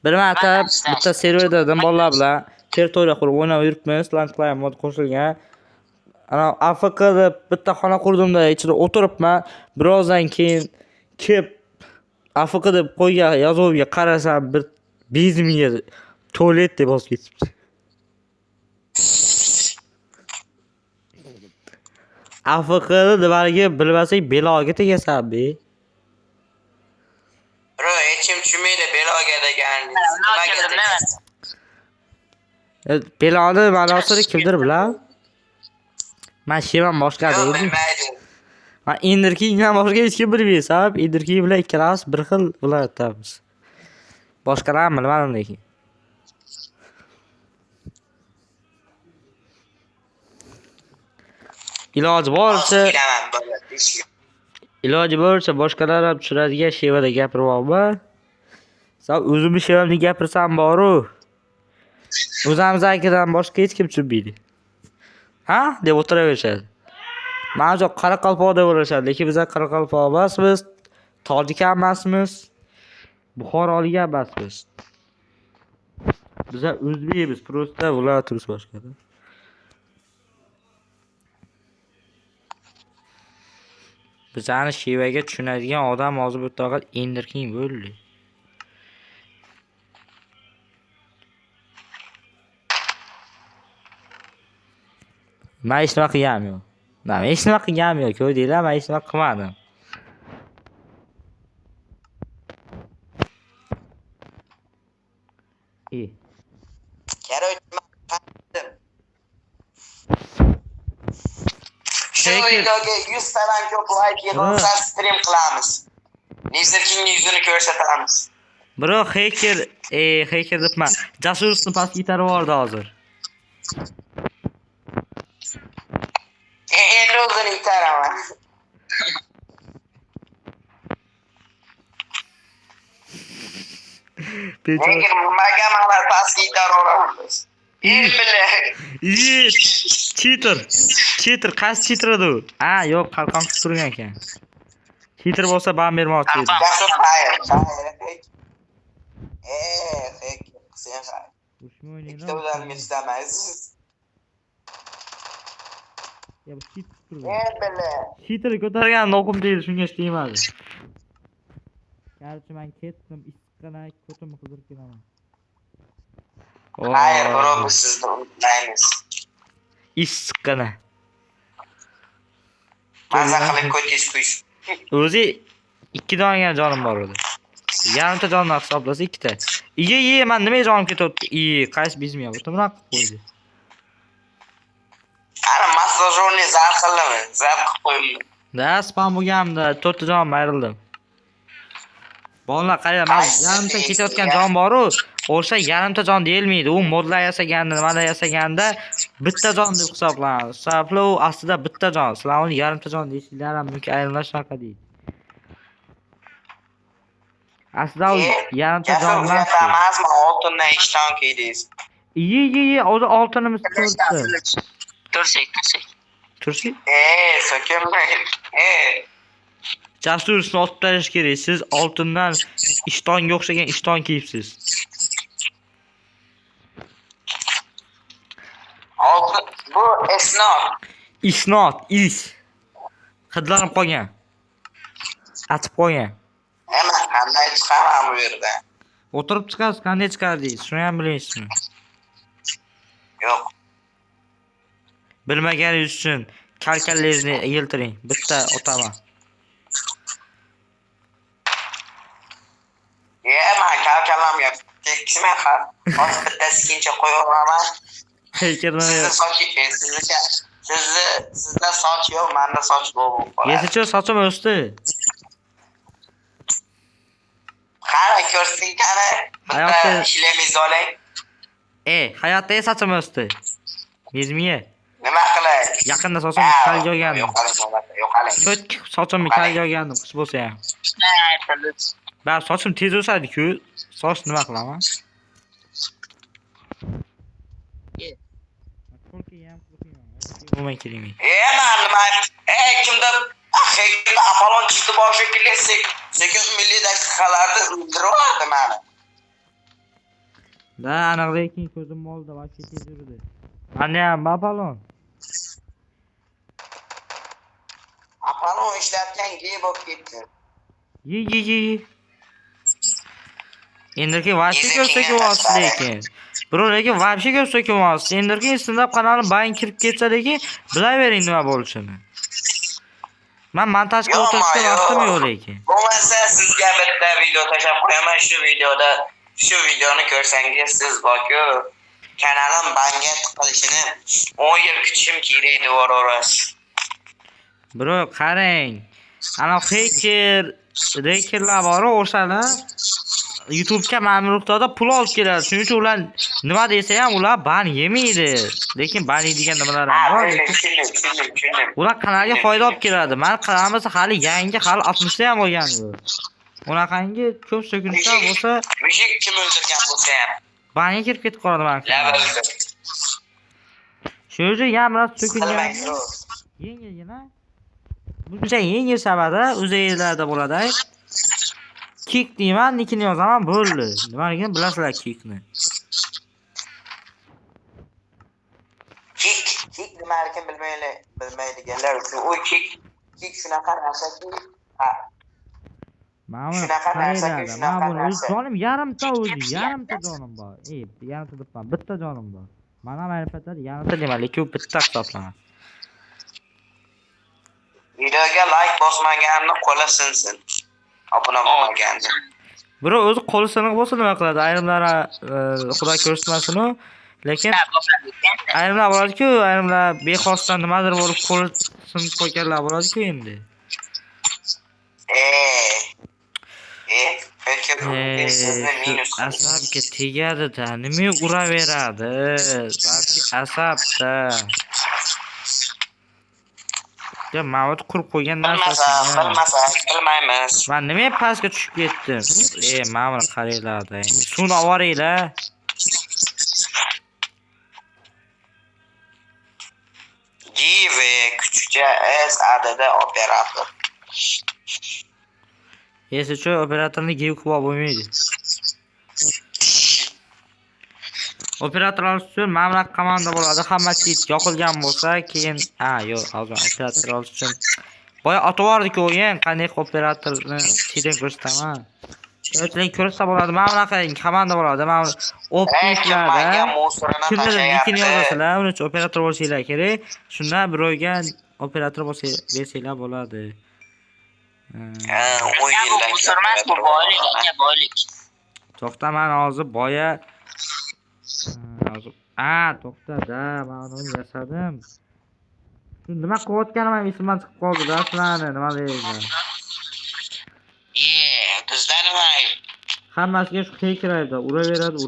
bir marta bitta serverdan bolalar bilan territoriya qurib o'ynab yuribmiz. Landclimb mod qo'shilgan. Ana AFK deb bitta xona qurdimda, ichida o'tiribman. Birozdan keyin kelib AFK deb qo'ygan yozuvga qarasam, bir bezimga tualet deb yozib ketibdi. AFKni nimaligini bilmasang beloga tegasan be. Bro, hech kim tushunmaydi beloga deganingiz. Beloni ma'nosini kimdir bilar? Men shevam boshqa deydi. Men Enderkingdan boshqa hech kim bilmaydi. Sabab Enderking bilan ikkalamiz bir xil viloyatdamiz. Boshqalar bilmadim lekin. Iloji boricha boshqalar ham tushunadigan shevada gapiryapman. Sen o'zimni shevamni gapirsam boru. O'zimizdagidan boshqa hech kim tushunmaydi. Ha? deb o'tiraverishadi. Mana Qoraqalpoq deb o'rashadi, lekin biz Qoraqalpoq emasmiz, tojik ham emasmiz, Buxorolik ham emasmiz. Biz o'zbekmiz, просто viloyatimiz boshqa. Bizani shevaga tushunadigan odam hozir bu tog'at Enderking bo'ldi. Men hech nima qilganim yo'q. Men hech nima qilganim yo'q, ko'rdinglar, men hech nima qilmadim. Shu videoga 100 tadan ko'p like yig'ilsa stream qilamiz. Nizirking yuzini ko'rsatamiz. Bro, hacker debman. Jasurni pastga itarib yubordi hozir. Endi o'zini itaraman. Bechora. Nega nimaga mana pastga uraveramiz? Bilash. Cheater, qaysi cheater edi u? Yo'q, qalqon qilib turgan ekan. Cheater bo'lsa ban bermoqchi edi. Yaxshi xayr. Hek. Sen xayr. Ushmi o'ynaydi? Ikkita o'zlaringiz Ya bu cheater. bilash. Cheater ko'targan o'qim deydi, shunga ishlaydi. Qarchi men ketdim, issiqqina ko'tim qildirib kelaman. Xayr, bro, biz sizni unutmaymiz. Issiqqina. Maza qilib ko'tingiz kuyish. O'zi 2 dona jonim bor edi. Yarimta jonni hisoblasa 2 ta. Men nimaga jonim ketyapti? Qaysi bizmiya bunaqa qo'ydi. Ana massajorni zar qildimi? Zar qilib qo'ydim. Da, spam bo'lganimda 4 ta jonim ayrildim. Bolalar qarang, men yarimta ketayotgan jon bor-ku, o'sha yarimta jon deyilmaydi. U modlar yasaganda, nimada yasaganda bitta jon deb hisoblanadi. Hisoblov aslida bitta jon. Sizlar uni yarimta jon deysizlar ham mumkin, ayrimlar shunaqa deydi. Aslida u yarimta jon emas. Emasmi, oltindan ishton keydingiz. O'zi oltinimiz Tursak. Tursi? So'kinmang. Jasurni otib tashlash kerak. Siz oltindan ishtonga o'xshagan ishton kiyibsiz. Oltin bu Isnot. Hidlanib qolgan. Atib qolgan. Nima qanday chiqaman bu yerda? O'tirib chiqasiz, qanday chiqardingiz? Shuni ham bilaysizmi? Yo'q. Bilmaganingiz uchun kalkallaringizni yeltiring. Bitta otaman. Men kalkalam yo'q. Tekisman har. Hozir bitta skincha qo'yaman. Sizda soch yo'q, menda soch bor. Yesicha sochim o'sdi. Qara ko'rsing qara. Bitta ishlamiz oling. Hayotda sochim o'sdi. Bizmiya. Nima qilay? Yaqinda sochim kalga olgandim. Yo'qaling. Sochimni kalga olgandim, qish bo'lsa ham. Ben sochim tez o'sadi-ku. Soch nima qilaman? Bo'lmay keling. Kimda Apollon chiqdi boshi kelsak, 8 daqiqalarda o'ldirardi meni. Da, aniq lekin ko'zim molda va tez yurdi. Mana ham Apollon. Apollon ishlatgan gey bo'lib ketdi. Endirki вообще ko'rsatmayapsiz lekin. Bro, lekin вообще ko'rsatmayapsiz. Endirki stand-up kanali bayin kirib ketsa lekin bilavering nima bo'lishini. Men montajga o'tirishga vaqtim yo'q lekin. Bo'lmasa sizga bitta video tashlab qo'yaman. Shu videoni ko'rsangiz siz borku kanalim banga tiqilishini 10 yil kutishim kerak deb o'rasiz. Bro, qarang. Ana hakerlar bor, o'shalar YouTube'ga ma'lum miqdorda pul olib keladi. Shuning uchun ular nima desa ham ular ban yemaydi. Lekin ban yeydigan nimalar ham bor. Ular kanalga foyda olib keladi. Men kanalimiz hali yangi, hali 60 ta ham bo'lgani yo'q. Unaqangi ko'p so'kinishlar bo'lsa, mushuk kim o'ldirgan bo'lsa ham banga kirib ketib qoladi men. Shu yerda yamrab so'kingan. Yengilgina. Buncha yengil sabada o'zingizlarda bo'ladi. Kick deyman, nikini yozaman, bo'ldi. Nimaligini bilasizlar kickni. Kick nimaligini bilmaydiganlar uchun u kick shunaqa narsaki, Shunaqa narsaki, shunaqa narsa. Jonim yarimta jonim bor. Yarimta debman, bitta jonim bor. Mana ma'rifatlar yarimta deyman, lekin u bitta hisoblanadi. Videoga like bosmaganni qo'li sinsin. Obuna bo'lmaganni. Bro, o'zi qo'li siniq bo'lsa nima qiladi? Ayrimlar xudo ko'rsatmasin, lekin ayrimlar bo'ladi-ku, ayrimlar bexosdan nimadir bo'lib qo'li sinib qolganlar bo'ladi-ku endi. Asabga tegadi-da, nima uraveradi? Balki asabda. Ya mavut qurib qo'ygan Bilmasam, narsasi. bilmasak, bilmaymiz. Men nima pastga tushib ketdim? Mana buni qaranglar-da. Suvni olvoringlar. Give küçükçe S adede operator. Esichu operatorni geyib qilib bo'lmaydi. Operator olish uchun mana bunaqa komanda bo'ladi. Hammasi yoqilgan bo'lsa, keyin yo'q, hozir operator olish uchun boya otvordik o'yin, qanday operatorni sizdan ko'rsataman. Yo'qchilik ko'rsa bo'ladi. Mana bunaqa komanda bo'ladi. Mana operatorlarda kimdir nickini yozasizlar, uni uchun operator bo'lsanglar kerak. Shunda birovga operator bersanglar bo'ladi. Bu musulmon bu boylik, aka boylik. To'xta, men hozir boya to'xta-da, men uni yasadim. Nima qilayotganim esimdan chiqib qoldi-da, sizlarni nima deyman. Bizda nima? Hammasiga shu kekraydi, uraveradi.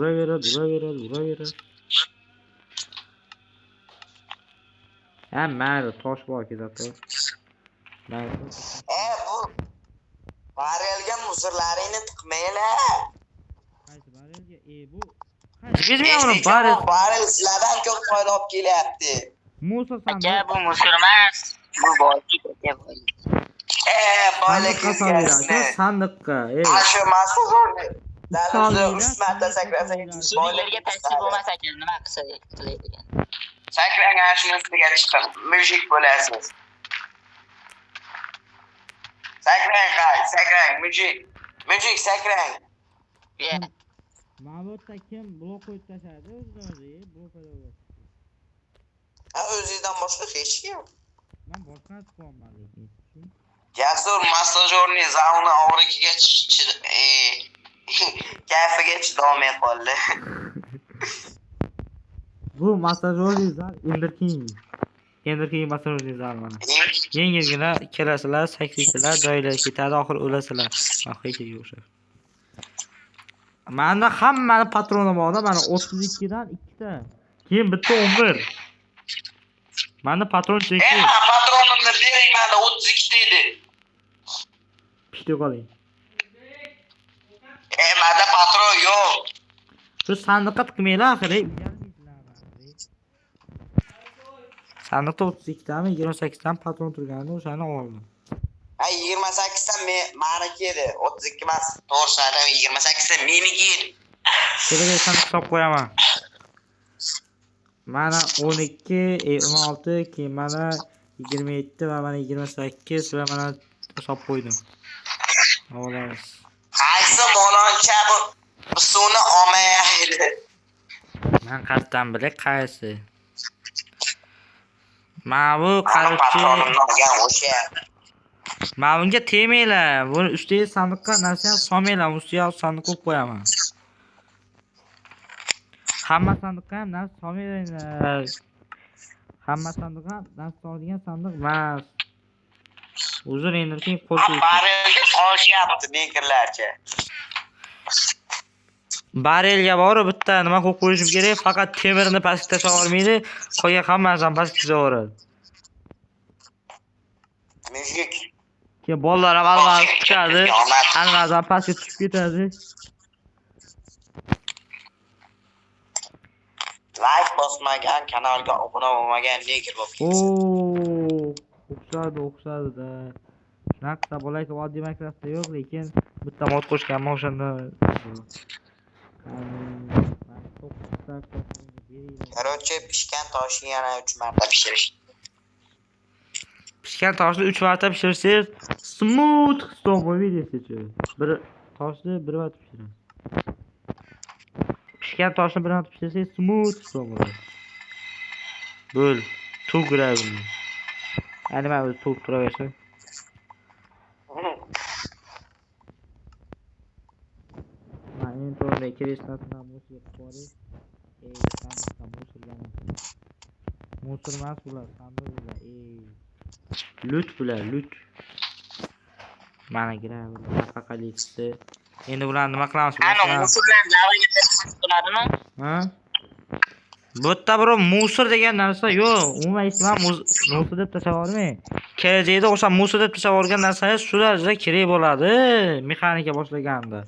Mayli, tosh bor ketadi. Bu barelga muzurlaringni tiqmaylar. Qaysi barelga? Bu Bizmi barel? Barel sizlardan ko'p foyda olib kelyapti. Musa Aka bu musulmon, bu boylik, aka boylik. Boylik sandiqqa. Shu mas'ulni. Dalilni 3 marta sakrasangiz Boylikga tashrif bo'lmasa ekan, nima qilsa qilaydigan. sakrang, shuni ustiga chiqib, mujik bo'lasiz. Sakrang, mujik. Mujik sakrang. Ma'lumotda kim blok qo'yib tashlaydi o'zi, blok qo'yadi. O'zingizdan boshqa hech kim. Men boshqa chiqolman lekin. Jasur massajyorning zauni og'riqiga kayfiga chidolmay qoldi. Bu massajyorning zal Enderking massajyorning zal mana. Yengilgina kelasizlar, sakraysizlar, joylarga ketadi, oxir o'lasizlar. Haqiqiy o'xshab. Menda hammani patroni bor-da, mana 32 dan 2 ta. Keyin bitta 11. Menda patron cheki. Patronimni bering, menda 32 ta edi. Pishdi qoling. Menda patron yo'q. Shu sandiqqa tiqmanglar, axir. Sandiqda 32 tami, 28 dan patron turgandi, o'shani oldim. 28 ta meniki edi. 32 emas. To'g'ri aytaman, 28 ta meniki edi. Keling, sandiq hisob qo'yaman. Mana 12, 16, keyin mana 27 va mana 28 va mana hisob qo'ydim. Olamiz. Qaysi moloncha bu suvni olmaydi? Men qayerdan bilay qaysi? Mana bu qarashchi. Mana bunga tegmanglar. Buni ustiga sandiqqa narsa solmanglar, ustiga sandiq qo'yib qo'yaman. Hamma sandiqqa ham narsa solmanglar. Hamma sandiqqa narsa soladigan sandiq emas. Uzr endirking qo'yib. Barelga qolishyapti bekerlarcha. Barelga borib bitta nima qo'yib qo'yishim kerak, faqat temirni pastga tashlab olmaydi, qolgan hammasini pastga tashlaveradi. Mujik. Keyin bolalar ham almaz chiqadi, almazdan pastga tushib ketadi. Like bosmagan, kanalga obuna bo'lmagan neger bo'lib ketsin. O'xshadi-da. Shunaqa bo'layki, oddiy Minecraftda yo'q, lekin bitta mod qo'shganman o'shanda. Короче, pishgan toshni yana 3 marta pishirish. Pishgan toshni 3 marta pishirsangiz, smooth stone bo'lmaydi-chi. Bir toshni 1 marta pishirasiz. Pishgan toshni 1 marta pishirsangiz, smooth stone bo'ladi. Bo'l, tugravni. Ani men o'zi tugib turaversin. Men to'g'ri kirishdan musiqa bor. Musor emas bular, sandiq bular. Lut bular, lut. Mana gira bunaqa qilishdi. Endi bularni nima qilamiz? Ana musulmon davriga bo'ladimi? Ha? Bu yerda bir musor degan narsa yo'q. Umuman ismi musor deb tasavvur qilmang. kelajakda o'sha musa deb tashlab olgan narsangiz shu darajada kerak bo'ladi mexanika boshlaganda.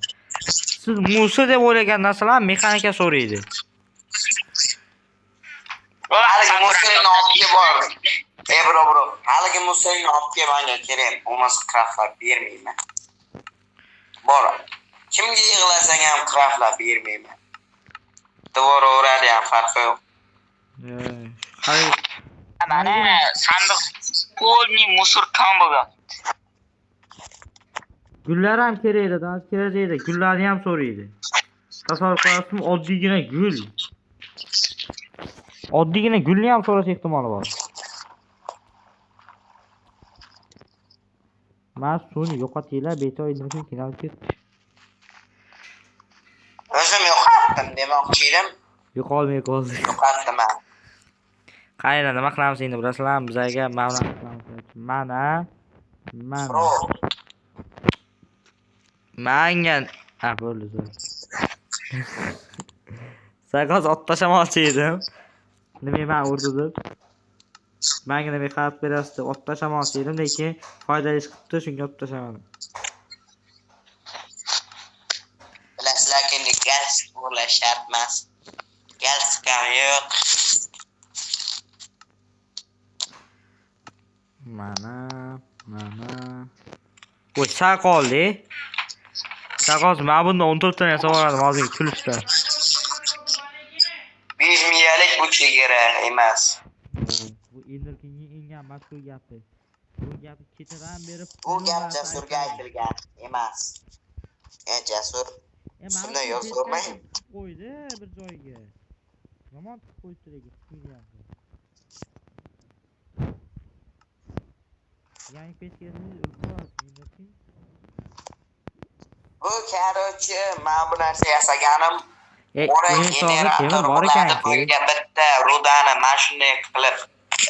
Siz musa deb o'ylagan narsalar mexanika so'raydi. Haligi Musayni olib kelib bor. Bro. Haligi Musayni olib kelib manga kerak. Bo'lmasa kraftlab bermayman. Bor. Kimga yig'lasang ham kraftlab bermayman. To'g'ri o'radi ham farqi yo'q. Mana sandiq полный musor kam bo'lgan. Gullar ham kerak edi, kelajakda gullarni ham so'raydi. Tasavvur qilasizmi, oddiygina gul. Oddiygina gulni ham so'rash ehtimoli bor. Mas suvni yo'qotinglar, betoy nima kinal ketdi. O'zim yo'qotdim demoqchi edim. Yo'qolmay qoldi. Yo'qotdim. Qayerda nima qilamiz endi bilasizlar, bizga ma'lum mana. Menga bo'ldi. Sakaz ot tashamoqchi edim. Nima men urdi deb. Menga nima xat berasdi, ot tashamoqchi edim, lekin foydali chiqibdi, shunga ot tashamadim. Bilasizlar, endi gaz bo'lish shart emas. Gaz yo'q. Mana. Voy, saqolli. Saqoz men bunda 14 tane savoradim hozir kulishda. 5 miyalik bu chegara emas. Bu Enderkingning eng mashhur gapi. Bu gapi ketidan berib Bu gap Jasurga aytilgan emas. Jasur shuni yozurmang. Qo'ydi bir joyga. Yomon qo'ydi lekin. Yangi pechkasini o'ldirib Bu короче, men bu narsa yasaganim ora generator bor ekan-ku. Bitta rudani mana shunday qilib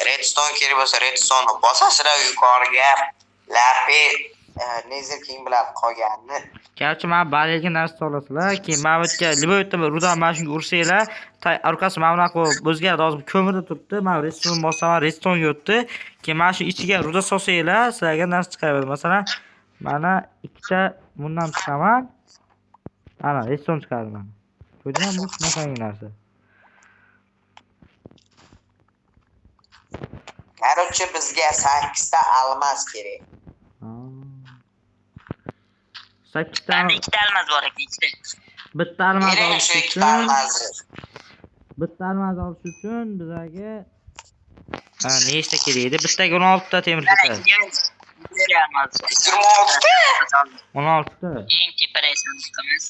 redstone kerak bo'lsa redstone bosasizlar yuqoriga lapi Netherking bilan qolganini. Короче, men baligi narsa olasizlar, keyin men bu yerga liboyotda rudan mana shunga ursanglar, orqasi mana bunaqa o'zgardi, hozir ko'mirda turibdi. Men redstone bosaman, redstone yotdi. Keyin mana shu ichiga ruda solsanglar, sizlarga narsa chiqadi. Masalan, mana ikkita bundan chiqaman. Ana, redstone chiqadi mana. Ko'rdingmi, bu shunaqa narsa. Короче, bizga 8 ta almas kerak. 8 ta. Ikkita almas bor ekan ichida. Bitta almas Shu ikkita almasni. Bitta almas olish uchun bizga nechta kerak edi? Bittaga 16 ta temir ketadi. 16 ta. Eng teparaysan chiqamiz.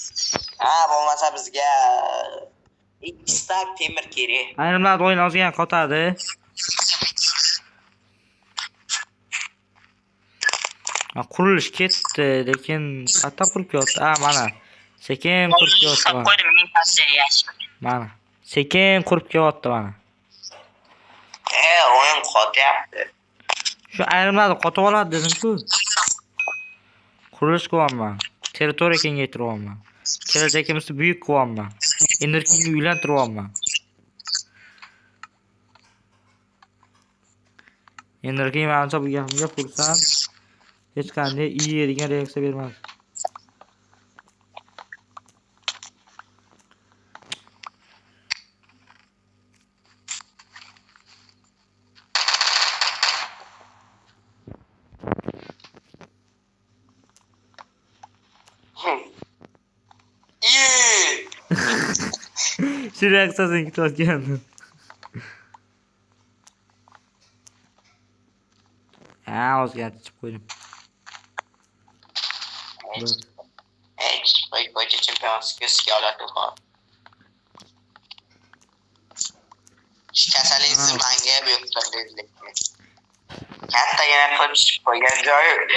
Ha, bo'lmasa bizga 2 stak temir kerak. Ayrimlar o'yin ozgan qotadi. Qurilish ketdi, lekin qayerda qurib yotdi? Mana. Sekin qurib yotdi. Qo'ydim, men pastga yashib. Mana. Sekin qurib yotdi mana. O'yin qotyapti. Shu ayrimlarni qotib oladi dedim-ku. Qurilish qilyapman. Territoriya kengaytiryapman. Kelajagimizni buyuk qilyapman. Enderkingni uylantiryapman. Enderking menimcha bu gapimga xursand. Hech qanday degan reaksiya bermadi. Shu reaksiyasini kutayotgandim. O'zgarib qo'ydim. Bo'yicha chempionskiga oladi bor. Kasalingiz menga yo'qtirdi. Kattagina qilib chiqib qo'ygan joyimni.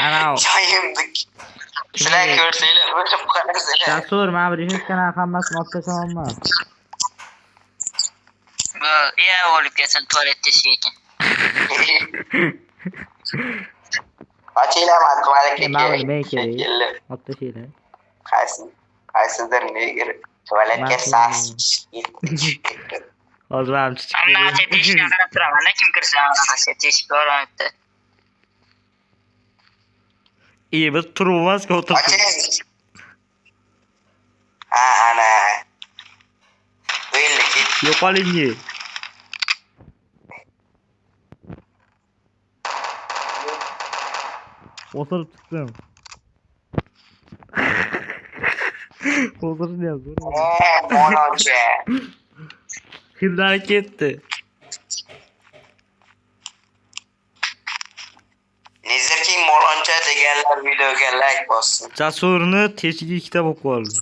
Sizlar ko'rsanglar, o'zim qarasanglar. Jasur, men bir hechqana hammasini olib tashlamayman. O'lib ketsin tualetda ekan. Ochinglar, men tualetga keldim. Olib tashlaylar. Qaysidir negir tualetga sas. Hozir ham chiqib. Ammo teshikdan qarab turaman, kim kirsa anaqa teshik ko'rmayapti. Biz turibmizku o'tirib. Oching. Ha, ana. O'yinlik. Yo'qolingi. O'tirib chiqdim. O'tiryapti. Moloncha. Hillari ketdi. Nizirking moloncha deganlar videoga like bossin. Jasurni teshigi ikkita bo'lib qoldi.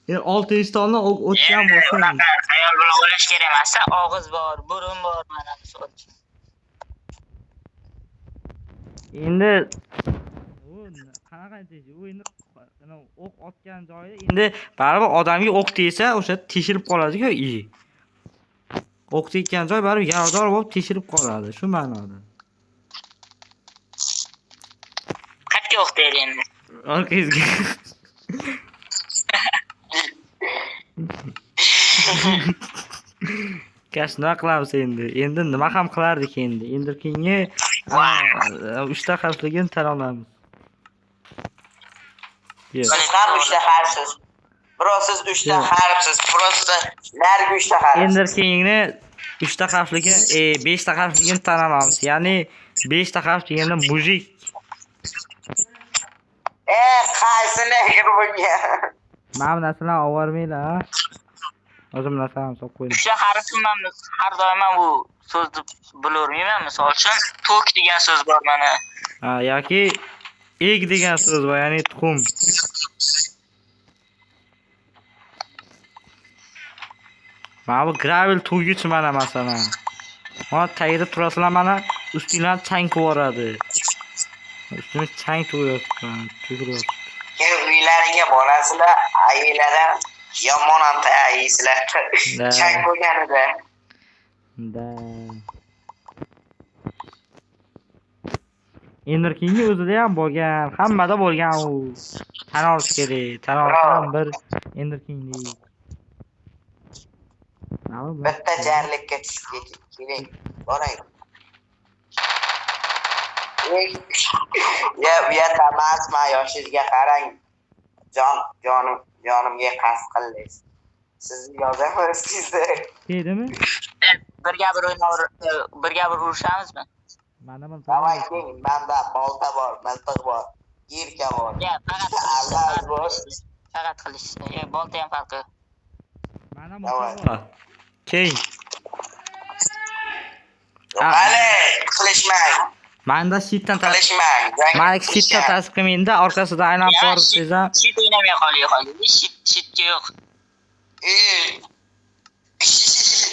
Endi 6-tonni o'tgan bo'lsa, Unaqa ayol bilan o'ylash kerak emas-a, og'iz bor, burun bor, mana misol. endi qanaqa teshi? U endi o'q otgan joyida endi baribir odamga o'q tegsa, o'sha teshilib qoladi-ku, o'q tekkan joy baribir yarador bo'lib teshilib qoladi, shu ma'noda. Qayerga o'q deydi endi? Orqangizga. Kashna qilamiz endi. Endi nima ham qilardik endi? Endi keyingi 3 ta harfligini tan olamiz. Siz ham 3 ta harfsiz. Biroq siz 3 ta harfsiz. Просто nargi 3 ta harf. Endi keyingi 3 ta harfligini, 5 ta harfligini tan olamiz. Ya'ni 5 ta harf deganda mujik. Qaysini bunga? Mana bu narsalarni olvormanglar. O'zim narsalarni solib qo'ydim. O'sha harfimni har doim bu so'zni bilormayman. Misol uchun tok degan so'z bor mana. Ha, yoki eg degan so'z bor, ya'ni tuxum. Mana bu gravel to'ygich mana masalan. Mana tagida turasizlar, mana ustinglar chang ko'radi. Ustini chang to'yapti. Keyin uylariga borasizlar, ayollar yomon ham tayaysizlar. Chang bo'lganida. Da. Endirkingi o'zida ham bo'lgan, hammada bo'lgan u. Tan olish kerak. Tan olsam bir endirkinglik. Bitta jarlikka tushib keling. Boraylik. Ya, bu yerda emasman, yoshingizga qarang. Jonimga qasd qilasiz. Sizni yozaverasizda. Deydimi? Birga bir o'ynab, birga bir urushamizmi? Mana bu. Davay keling, menda bolta bor, miltiq bor, yelka bor. Ya, Allah bor. faqat qilish. Bolta ham farqi. Mana bu. Keng. Hali qilishmang. Manda shitdan Qilishmang. Mana shitdan tasqimingda orqasida aylanib borsangiz ham Shit o'ynamay qolay. Shitga yo'q.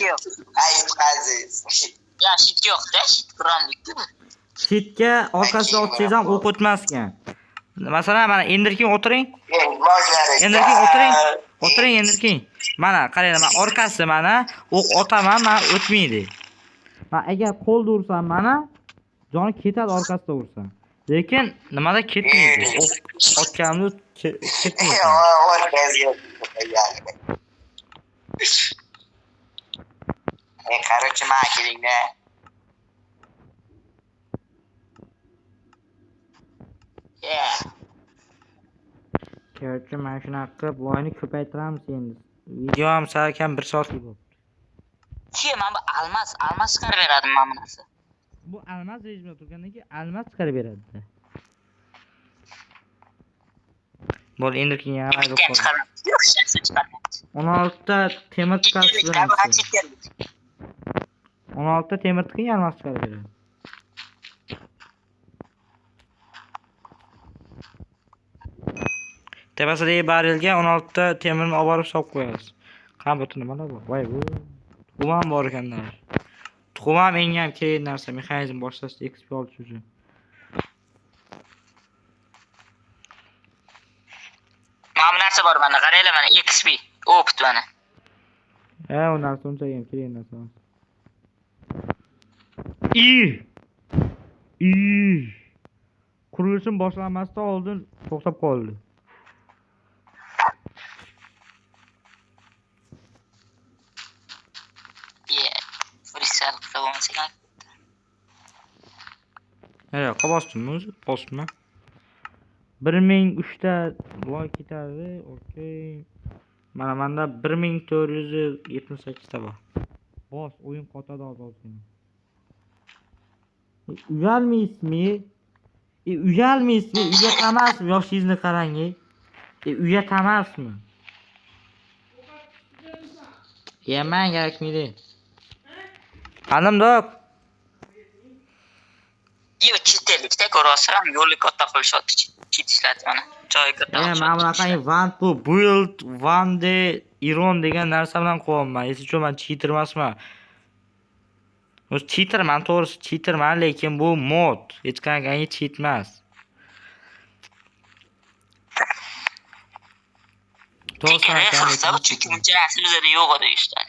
Yo'q. Ayt aziz. Ya shit yo'q-da, shit qurollikku bu. shitga orqasida otsangiz ham o'q o'tmaskan. Masalan, mana endirking o'tiring. Endirking o'tiring. O'tiring endirking. Mana qaranglar, mana orqasi mana o'q otaman, mana o'tmaydi. Va agar qo'lda ursam mana joni ketadi orqasida ursam. Lekin nimada ketmaydi. O'q otganimda ketmaydi. Короче, makilinga. Korchi mana shunaqa qilib voyni ko'paytiramiz endi. Video ham salkam 1 soatlik bo'ldi. Mana bu almas chiqarib beradi mana bu narsa. Bu almas rejimda turgandan keyin almas chiqarib beradi. Bo'l endi keyin yana Yo'q, chiqarmaydi. 16 ta temir chiqarib beradi. 16 ta temir tiqing almas chiqarib beradi. Tepasidagi barilga 16 ta temirni olib borib solib qo'yasiz. Qani butuni mana bu. Voy bu. Tuxum ham bor ekanlar. Tuxum ham eng ham kerak narsa, mexanizm boshlashda XP olish uchun. Mana bu narsa bor mana, qaranglar mana XP, opit mana. U narsa uncha ham kerak narsa. Qurilishim boshlanmasdan oldin to'xtab qoldi. Freestyle qilib olmasak. Yo'q, bosdimmi o'zi? Bosma. 1003 ta like ketadi. Okey. Mana menda 1478 ta bor. Bos, o'yin qotadi hozir. Uyalmaysizmi? Uyalmaysizmi? Uyatamasmi? Yoshingizni qarang. Uyatamasmi? Yeman kerakmidi? Qanimdoq? Yo'q, chetlikda ko'rasam, yo'lni katta qilishyapti. Chet ishlatib mana. Joyi katta. Mana bunaqangi vand bu build, vande, iron degan narsa bilan qo'yaman. Esichun men cheater emasman. O'zi cheaterman, to'g'risi cheaterman, lekin bu mod. Hech qanaqangi cheat emas. To'g'risi, chunki buncha narsa bizda yo'q edi ishlar.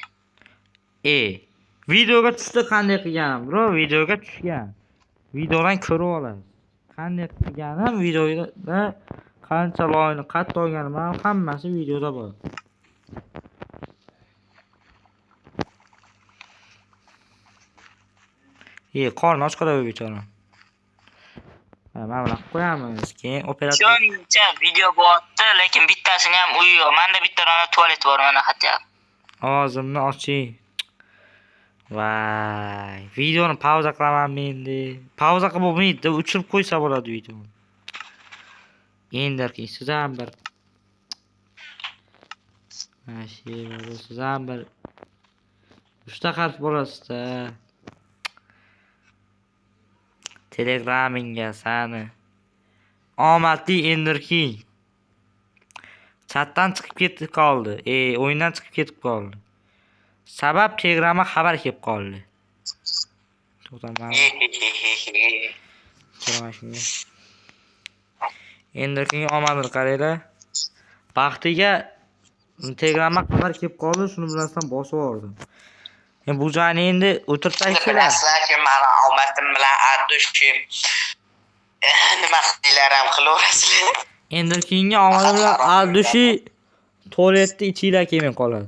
Videoga tushdi qanday qilganim, bro, videoga tushgan. Videodan ko'rib olasiz. Qanday qilganim videoda qancha loyni qayerda olganim hammasi videoda bor. Qorni ochqada bu bechora. Mana buni qo'yamiz, keyin operator. Shuncha video bo'lyapti, lekin bittasini ham uyi yo'q. Menda bitta tualet bor, mana hatto. Og'zimni oching. Vay, videoni pauza qilamanmi endi? Pauza qilib bo'lmaydi, o'chirib qo'ysa bo'ladi videoni. Endi siz ham bir siz ham bir 3 ta xat bo'lasiz-da. Telegramingga sani omadli Enderking chatdan chiqib ketib qoldi. O'yindan chiqib ketib qoldi. Sabab Telegramga xabar kelib qoldi. To'xtaman. Enderking omadini qaranglar. Baxtiga Telegramga xabar kelib qoldi, shuni bilan bosib yubordim. Bu joyni endi o'tirtaysilar. Bilasizlar-ki, meni omadim bilan ardoshi nima qildilar ham qilaverasizlar. Enderkingga omadim bilan ardoshi tualetni ichinglar kelmay qoladi.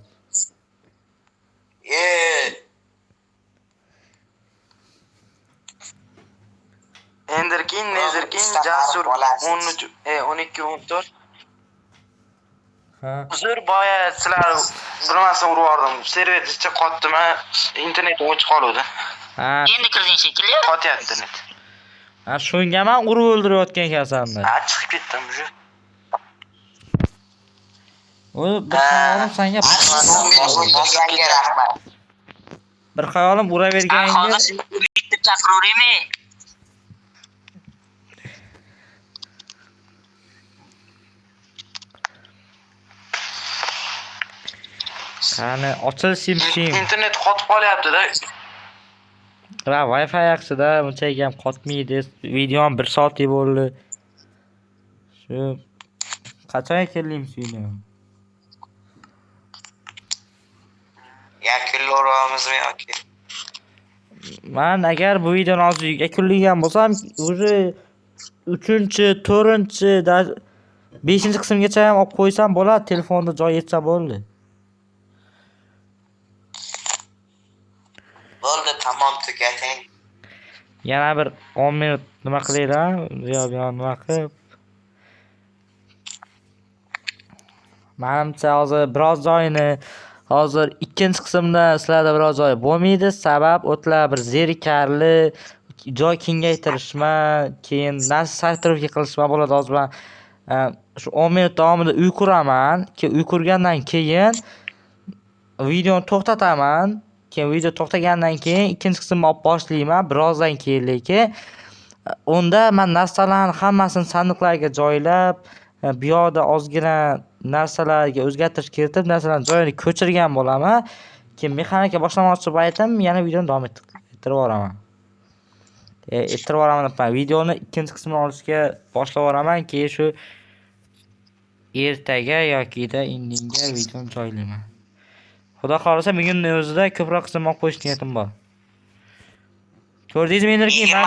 Enderking, Nezerking, Jasur 12-14. Uzr, boya sizlar bilmasam urardim. Server ichida qotdimi? Internet o'chib qoldi. Endi kirding shekilli. Qotyapti internet. Shunga men urib o'ldirayotgan ekansan-da. Chiqib ketdim уже. Bir xayolim senga bir xayolim uraverganga hozir bitta chaqiraveraymi? qani ochilishim. Internet qotib qolyapti-da. Va Wi-Fi yaxshi-da, bunchalik ham qotmaydi. Videom 1 soatlik bo'ldi. Shu qachon keldingiz uyga? Yakunlayapmizmi yoki? Men agar bu videoni hozir yakunlagan bo'lsam, уже 3-chi, 4-chi, 5-chi qismgacha ham olib qo'ysam bo'ladi, telefonda joy yetsa bo'ldi. Bo'ldi, tamom, tugating. Yana bir 10 minut nima qilaylar? Nima qilib? Menimcha hozir biroz joyini hozir ikkinchi qismda sizlarda biroz joy bo'lmaydi. Sabab o'tlar bir zerikarli joy kengaytirishma, keyin narsa sartarafga qilishma bo'ladi. Hozir men shu 10 minut davomida uy quraman. Uy qurgandan keyin videoni to'xtataman. Keyin video to'xtagandan keyin ikkinchi qismni olib boshlayman. Birozdan keyin lekin unda men narsalarni hammasini sandiqlarga joylab, bu yoqda ozgina narsalarga o'zgartirish kiritib, narsalarni joyini ko'chirgan bo'laman. Keyin mexanika boshlamoqchi bo'lsam, yana videoni davom ettirib boraman. Videoni ikkinchi qismini olishga boshlab boraman, keyin shu ertaga yokida indinga videoni joylayman. Xudo xolasa bugunning o'zida ko'proq qism olib qo'yish niyatim bor. Ko'rdingizmi endi ki men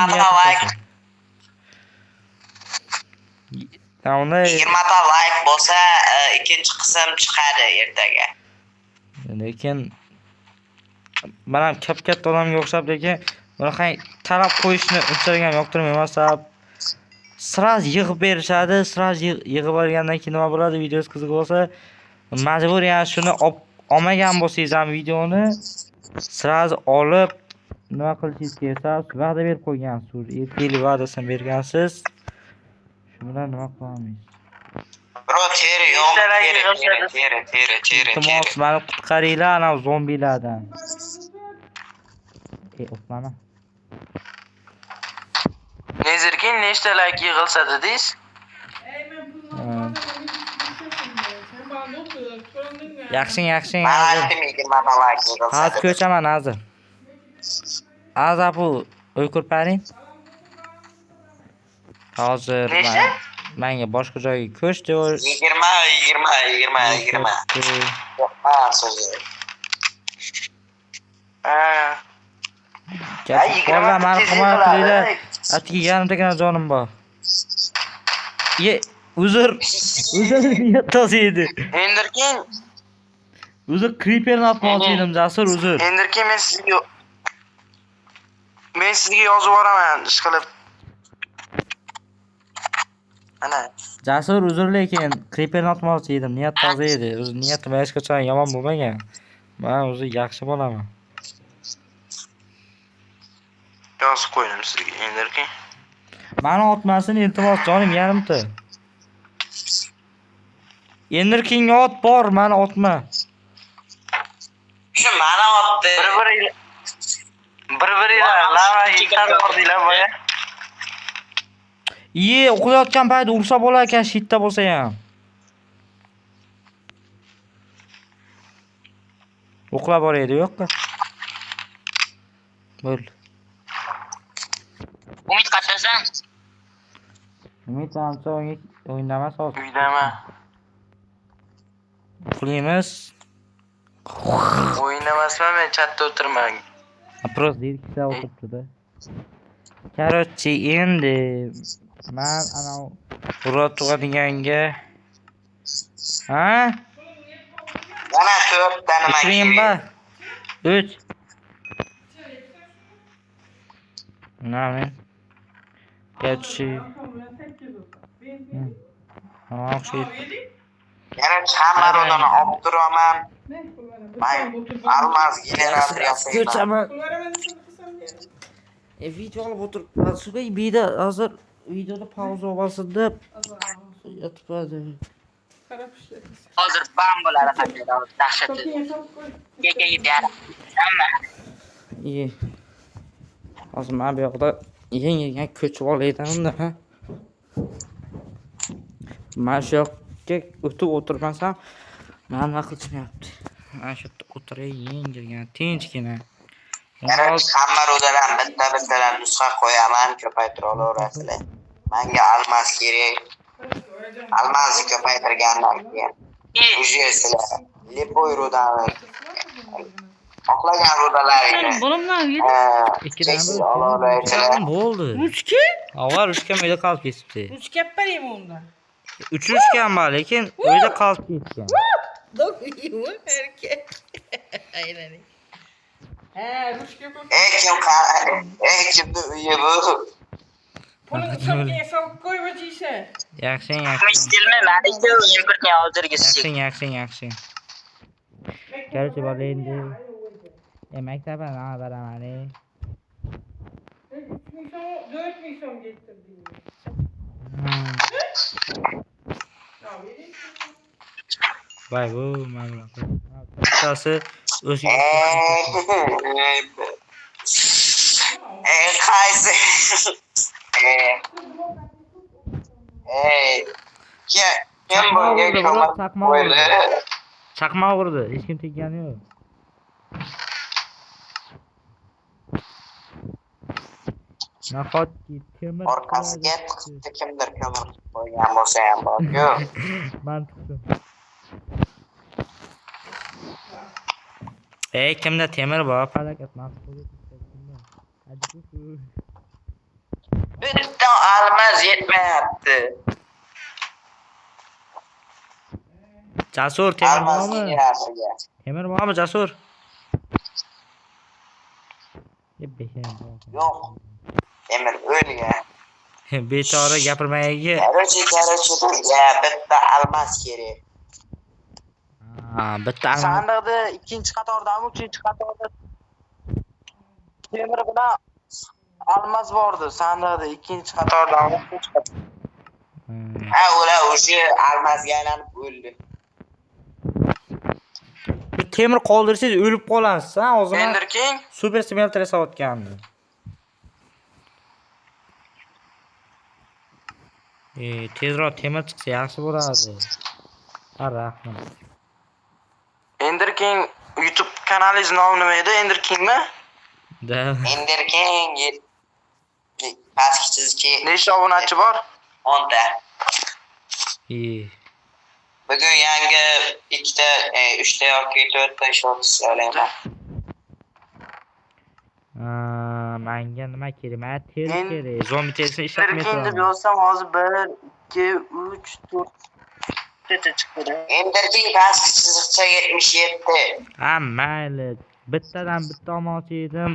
20 ta like bo'lsa, ikkinchi qism chiqadi ertaga. Lekin men ham katta odamga o'xshab lekin Bunaqa talab qo'yishni unchalik ham yoqtirmayman. Sabab sraz yig'ib berishadi. Sraz yig'ib olgandan keyin nima bo'ladi? Videosi qiziq bo'lsa, majbur yani shuni olmagan bo'lsangiz ham videoni sraz olib nima qilishingiz kerak? Sabab va'da berib qo'ygansiz. Erkaklik va'dasini bergansiz. Shu bilan nima qilamiz? Bro, teri yo'q. Teri. Iltimos, meni qutqaringlar ana zombilardan. O'tmana. Nezirkin nechta like yig'ilsa dedingiz? Yaxshi. Mana aytdim 20 ta like yig'ilsa. Hozir ko'chaman hozir. Azabu uy ko'rparing. Hozir menga boshqa joyga ko'ch deb 20. Ha, so'zi. Valla meni himoya qilinglar. Atigi yarimtagina jonim bor. Uzr niyat toza edi. Endirkin, Uzr creeperni otmoqchi edim, Jasur uzr. endirkin men sizga yozib yuboraman, ishqilib. Ana, Jasur uzr lekin creeperni otmoqchi edim, niyat toza edi. O'zi niyatim hech qachon yomon bo'lmagan. Men o'zi yaxshi bo'laman. yozib qo'ydim sizga, endirkin. Meni otmasin iltimos jonim yarimta. Endirkinga ot bor, meni otma. Shu mana otdi. Bir-biringlar lava yiqar bordinglar boya. Uxlayotgan payt ursa bo'lar ekan, shitda bo'lsa ham. Uxlab boraydi, yo'qqa. Bo'l. Umid qachonsan? Umid amsa o'ynamas hozir. Uydaman. Uxlaymiz. O'ynamasman, men chatda o'tirman. Просто dirkda o'tiribdi-da. Короче, endi men ana Murat tug'adiganga ha? Yana 4 ta nima Uchrayimba. 3. Nima? Gerçi. Yana chamaroni olib turaman. Almaz generatsiyasi. Ko'chaman. Video olib o'tiribman. Sug'ay beda hozir videoda pauza olsin deb yotibadi. Hozir bam bo'ladi qanday dahshatli. Yegayib hamma. Hozir men bu yoqda yangi ko'chib olaydan-da. Men shu yoqqa o'tib o'tirmasam, men nima qilishmayapti. Men shu yerda o'tiray yengilgina, tinchgina. Yana Xammarodadan bitta nusxa qo'yaman, ko'paytira olaverasizlar. Menga almas kerak. Almasni ko'paytirgandan keyin уже sizlar Lepoy rodani oqlagan rodalaringni cheksiz olaverasizlar. Bo'ldi. 3 Avval 3 mayda qolib ketibdi. 3 bereyim onda. 3 var lekin uyda qolib ketgan. Dok uyumu erkek. Aynen. Ruşka bu. Kimni uyi bu? Pulun çöpkeye sokup koy bacıysa. Yaxshi. Istilmi? Mana shu impортni hozirgisi. Yaxshi. Kelchi bola endi. Maktabdan baraman. 4 milyon getirdim. Vay bu mana bunaqa. Bittasi o'ziga. Qaysi? Kim bunga ko'mak qo'ydi? Chaqmoq urdi. Hech kim teggani yo'q. Nahotki temir Orqasiga tiqibdi kimdir ko'mir qo'ygan bo'lsa ham bor-ku. Mantiqli. Kimda temir bor, falokat maqsudi Bitta almaz yetmayapti. Jasur temir Almaz bormi? generasiga. Temir bormi Jasur? Yo'q. Emir o'lgan. Bechora gapirmayiga. Короче, bizga bitta almas kerak. Ha, bitta almas. Sandiqda ikkinchi qatordami, uchinchi qatorda temir bilan almas bordi. Sandiqda ikkinchi qatordami, uchinchi qatorda. Ha, ular o'sha almasga aylanib o'ldi. Temir qoldirsangiz o'lib qolasiz, ha, o'zim. Ender King Super smelter yasayotgandim. Tezroq temir chiqsa yaxshi bo'ladi. Ha, rahmat. Ender King YouTube kanalingiz nomi nima edi? Ender Kingmi? Da. Ender King pastki chizgi Nechta obunachi bor? 10 ta. Bugun yangi 2 ta, 3 ta yoki 4 ta short so'rayman. Menga nima kerak? Teri kerak. Zombi terisini Ender King deb ishlatmayman. yozsam hozir 1 2 3 4 ta chiqdi. Ender King pastki chiziqcha 77. Ha, mayli. Bittadan bitta olmoqchi edim.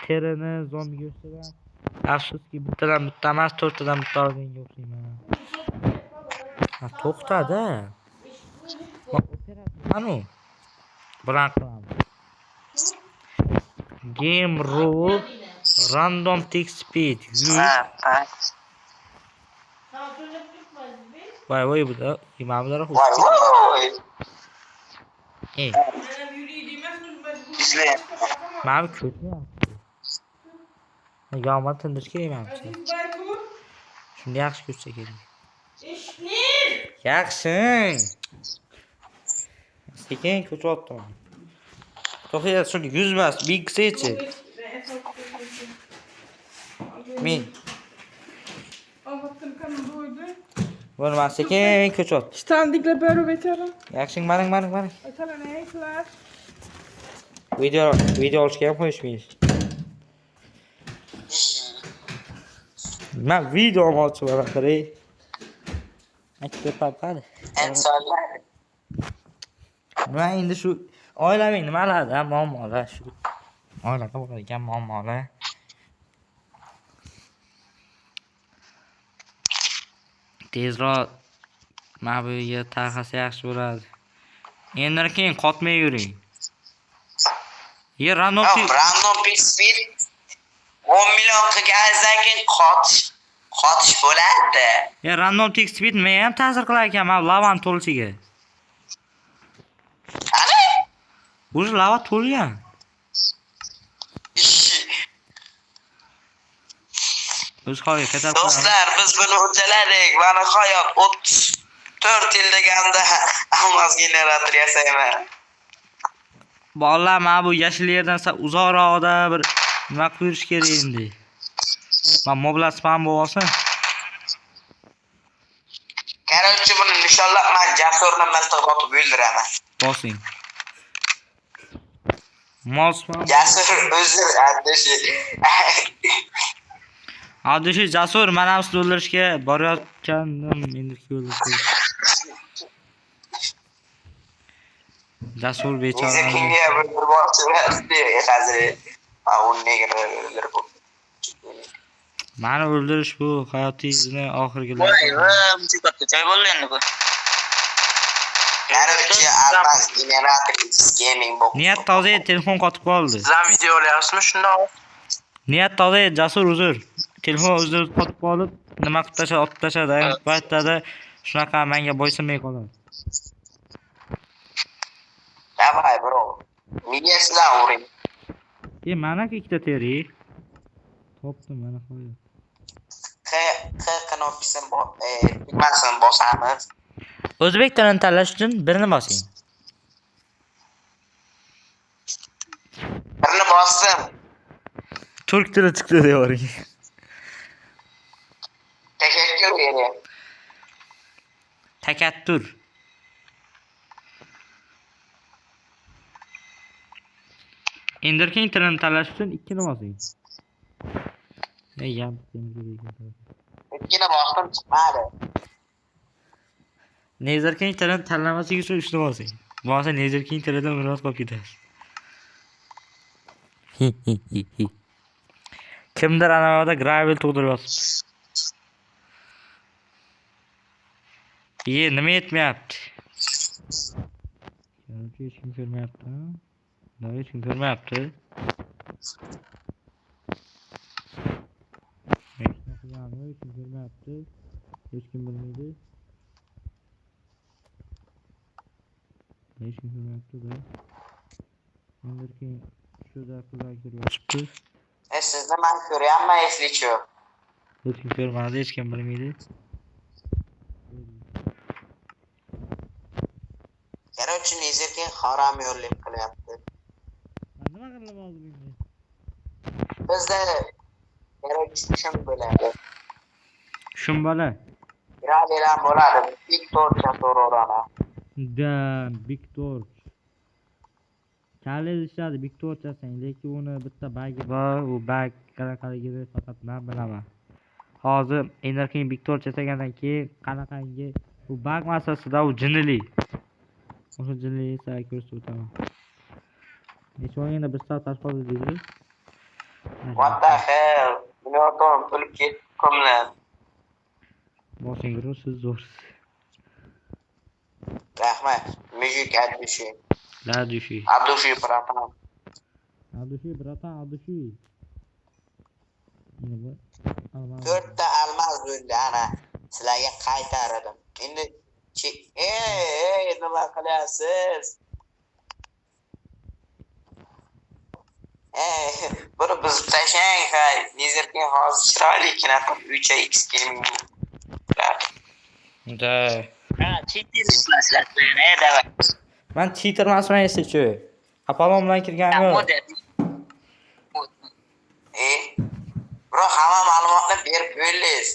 Terini zombi go'shtidan. Afsuski bittadan bitta emas, 4 tadan bitta olganga o'xshayman. Ha, to'xtadi. Qani? Bilan qilamiz. Game rule random text speed. Voy bu da imamlar Voy voy. İzleyin. Ma'am kötü yaptı. Yağma tındır kerak menimcha. Shunda yaxshi ko'rsa kerak. Yaxshi. Sekin ko'chyaptim. To'xtaydi, shunda yuzmas, bigsechi. Men. Bunu men sekin ko'chyaptim. Standiklar bari betaram. Yaxshi, maning. Aytalar ne qilar? Video olishga ham qo'yishmaysiz. Men video olmoqchiman, qaray. Aytib qadi. Insonlar Nima endi shu oilaviy nimalarda muammolar shu. Oilada bo'ladigan muammolar. Tezroq mana bu yerga tarqasa yaxshi bo'ladi. Endi keyin qotmay yuring. Random pick speed 10 million qilganingizdan keyin qotish bo'ladi. random text speed menga ham ta'sir qilar ekan, men lavan to'lishiga. Ana? O'zi lava to'lgan. O'z qo'yib ketib. Do'stlar, biz buni uddaladik. Mana hayot 34 yil deganda almas generator yasayman. Bolalar, mana bu yashil yerdan uzoqroqda bir nima qo'yish kerak endi. Men moblar spam bo'lsin. Короче, buni nishonlab men jasurni miltiq otib o'ldiraman. Bosing. Mol spam. Jasur o'zir addishi. Adishi Jasur, men ham sizni o'ldirishga borayotgandim, endi yo'lda. Jasur bechora. Kimga bir borchi hozir. Uni nega o'ldirib. Meni o'ldirish bu hayotingizni oxirgi. Voy, musiqatda joy bo'ldi endi bu. Короче, almas generator gaming bu. Niyat toza, telefon qotib qoldi. Siz ham video olyapsizmi shundoq? Niyat toza, Jasur uzr. Telefon o'zida qotib qolib, nima qilib tashlab, otib tashladi. Paytda shunaqa menga bo'ysunmay qoladi. Davay, bro. Miyasidan uring. Mana ikkita teri. Topdim, mana qo'y. Tugmasini bosamiz. O'zbek tilini tanlash uchun birini bosing. Birini bosdim. Turk tili chiqdi deyapti. Tashakkur yana. Takattur. Ender King tilini tanlash uchun ikkini bosing. Ikkini bosdim, chiqmadi. Nether King tilini tanlamaslik uchun uchni bosing. Bo'lmasa Nether King tilidan murojaat qilib ketasiz. Kimdir anavada gravel tug'dirib yotibdi. Nima yetmayapti? Hech kim ko'rmayapti. Hech kim ko'rmayapti. Hech kim ko'rmayapti. Hech kim bilmaydi. Hech kim ko'rmayapti-da. Endi shu daqiqada ko'ryapti. Sizni men ko'ryapman, eslichu. Hech kim ko'rmadi, hech kim bilmaydi. Короче, Nezerkin harom yo'llik qilyapti. Nima qilib hozir endi? Bizda shum bo'ladi. Shum bola. Gravelan bo'ladi. Viktor Chatororana. Big Torch. Kalez ishladi Big Torch asang, lekin uni bitta bagi bor, u bag qanaqaligini faqat men bilaman. Hozir Enderking Big Torch yasagandan keyin qanaqangi bu bag masalasida u jinli. O'sha jinli esa ko'rsatib o'taman. Nechog'ingda bir soat tashqari deydi. What the hell? Buni o'rtoqim o'lib ketdim. Boshingiz siz zo'rsiz. Rahmat. Mujik addushi. La dushi. Addushi bratан. Addushi bratan, addushi. Nima? 4 ta almaz bo'ldi ana. Sizlarga qaytardim. Endi nima qilyapsiz? Buni buzib tashlang, hay. Nezerkin hozir chiroylikina qilib 3x gaming. Da. Cheater ishlasizlar, davay. Men cheater emasman esa-chi. Apolon bilan kirganmi? Bro, hamma ma'lumotni berib qo'yingiz.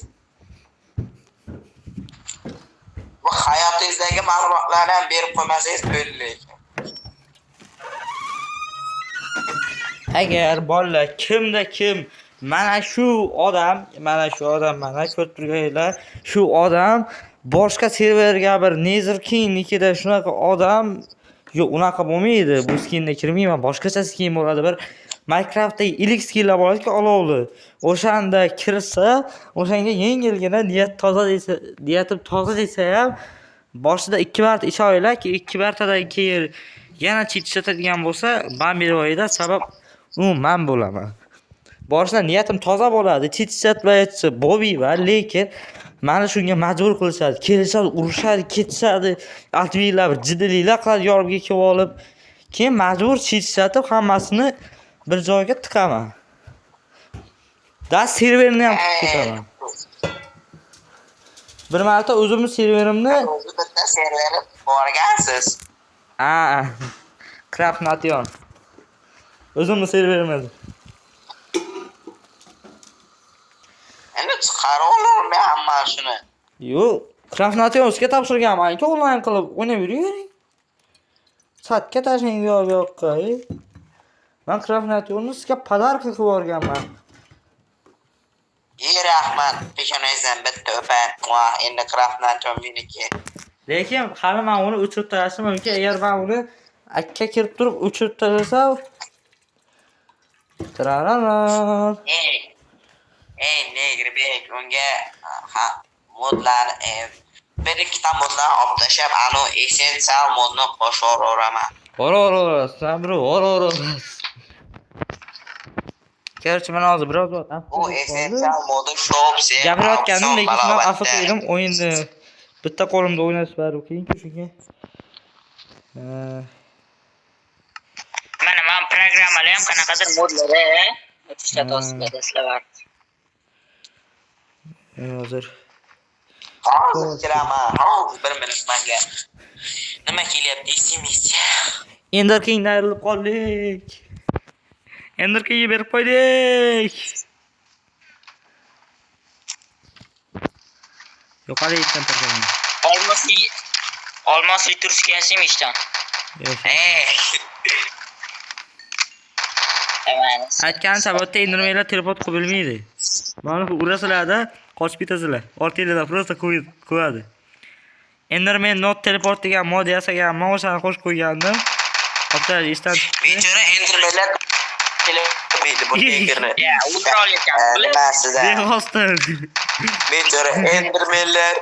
Bu hayotingizdagi ma'lumotlarni ham berib qo'ymasangiz bo'ldi. Agar bolalar kimda kim mana shu odam ko'rib turganlar, shu odam boshqa serverga bir Nezerkingnikida shunaqa odam yo'q, unaqa bo'lmaydi. Bu skinga kirmayman, boshqacha skin bo'ladi. Bir Minecraftdagi ilk skinlar bo'ladi-ku, olovli. O'shanda kirsa, o'shanga yengilgina niyatim toza desa ham boshida 2 marta ish oylar, 2 martadan keyin yana cheat ishlatadigan bo'lsa, Bambiroyda sabab men bo'laman. Boshida niyatim toza bo'ladi, cheat ishlatmayotsa bo'lmayman, lekin meni shunga majbur qilishadi. Kelishadi, urushadi, ketishadi, adminlar bir jiddiliklar qiladi, yoribga kelib olib, keyin majbur cheat ishlatib hammasini bir joyga tiqaman. Da serverni ham tiqib ketaman. Bir marta o'zimni serverimni bitta serveri borgansiz. Craft Nation. O'zimni serverim edi. Endi chiqarib olaman hamma shuni. Yo'q, Craft Nation o'zga topshirganman. Onlayn qilib o'ynab yuring. Satga tashlang yo'qqa. Men Craft Nation'ni sizga podarka qilib yuborganman. Rahmat, peshonangizdan bitta o'pay. Endi Craft Nation meniki. Lekin hali men uni o'chirib tashlashim mumkin. Agar men uni akka kirib turib o'chirib tashlasam, tararar. Negirbek, unga modlar bir ikkita modlar olib tashlab, anu essential modni qo'shib yuboraman. Sabr, Короче, men hozir biroz bu essential modi shopsi. gapirayotgandim, lekin men afv qildim. O'yinni bitta qo'limda o'ynash bari qiyin-ku shunga. Mana men programmalar ham qanaqadir modlari ishlatosizlar dastlab. Hozir kiraman. Hozir 1 minut menga nima kelyapti esimizcha. Enderking ayrilib qoldik. Enderkingga berib qo'ydik. Yo'qoldi yetgan tarjimon. Olmosli turishga yashim ishdan. Aytgan sabotda endirmaylar teleport qilib bilmaydi. Mana bu urasalarda qochib ketasizlar. Ortingizda просто qo'yadi. Enderman not teleport degan mod yasagan, o'shani qo'shib qo'ygandim. Hatto ishdan Bechora endermanlar kelmaydi. burgerni. Ya, ultra olayotgan. Nimasida? Bexosdan. Bechora endermenlar.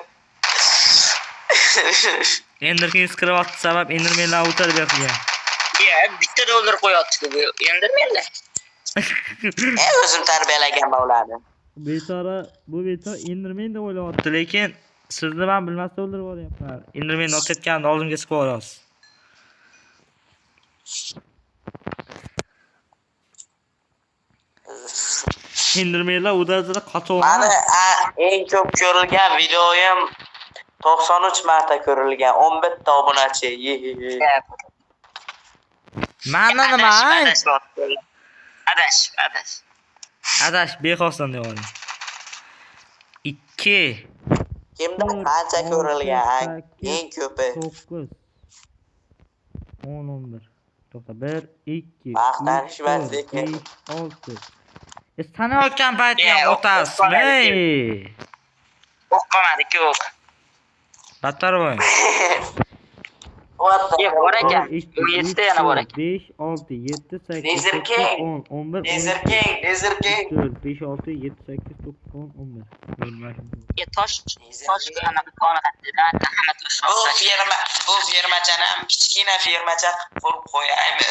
Ender King skripti sabab Endermanlar o'tadi bu yoqqa. Ya, bittada o'ldirib qo'yapti bu. Endermenlar. O'zim tarbiyalagan ularni. Bechora Enderman deb o'ylayapti, lekin sizni men bilmasdan o'ldirib yuboryapman. Enderman otayotganini oldimga chiqib olyapsiz. Endermanlar o'dazida qatoq. Mani eng ko'p ko'rilgan videoyim 93 marta ko'rilgan. 11 ta obunachi. Mana nima? Adash. Adash bexosdan deyapman. 2 Kimda qancha ko'rilgan? Eng ko'pi. 9 10 11. To'xta 1 2 Maqtanishmas lekin. 6. Sanayotgan paytga otasizmi? O'q qolmadi, ko'k. Battar bo'y. Bor ekan. 17 yana bor ekan. 5 6 7 8 Laser 9 King. 10 11 Laser King. 4 5 6 7 8 9 10 11. Ya tosh anaqa qonaqatdi. Hamma tosh. Bu firmachani ham kichkina firmacha qurib qo'yaymi?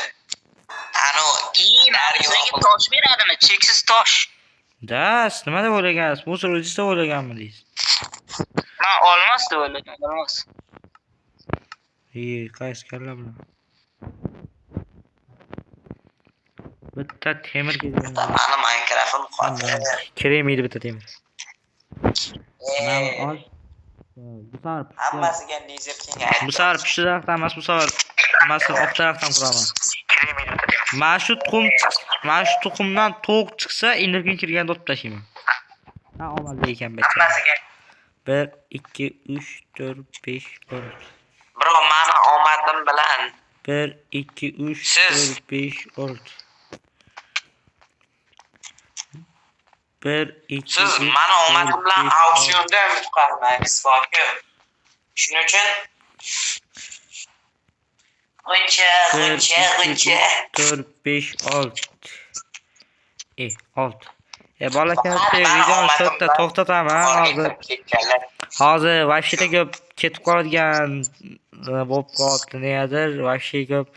Ano, Sizga tosh beradimi? Cheksiz tosh. Das, nima deb o'ylagansiz? Bu so'rishda o'ylaganmi deysiz? Men olmas deb o'yladim, olmas. Qaysi kalla bilan? Bitta temir kelgan. mani Minecraft'im qoldi. Kerakmaydi bitta temir. Mana ol. Bu safar Hammasiga Laser King bu safar pishti daraxtdan emas, bu safar masalan oq daraxtdan quraman. Mana shu tuxumdan to'q chiqsa, Enderkin kirganda otib tashlayman. Ha, omadli ekan bechora. 1 2 3 4 5 6. Bro, mani omadim bilan 1 2 3 Siz- 4 5 6. 1 2 siz mani omadim bilan auksionda yutqazmaysiz yoki. Shuning uchun g'incha. 4 5 6. 6. Bolakay, videoni sotda to'xtataman hozir. Hozir vashida ko'p ketib qoladigan bo'lib qoldi negadir. Vashi ko'p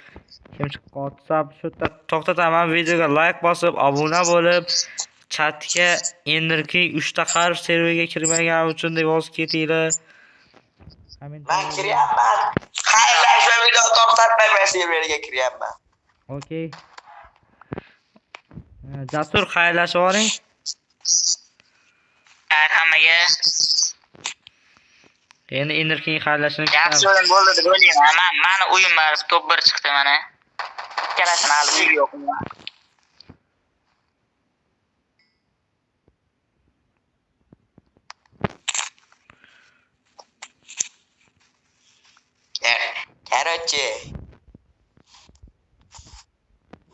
kim chiqib qolsa, shu yerda to'xtataman. Videoga like bosib, obuna bo'lib, chatga Enderkin 3 ta harf serverga kirmagan uchun deb yozib ketinglar. Men kiryapman. Xayrlashma video to'xtatmay serverga kiryapman. Okey. Jasur xayrlashib oling. Hammaga Endi Enderkin xayrlashini yaxshi o'yin bo'ldi deb o'ylayman. Mani o'yin barib top 1 chiqdi mana. Ikkalasini hali uyi yo'q. Короче.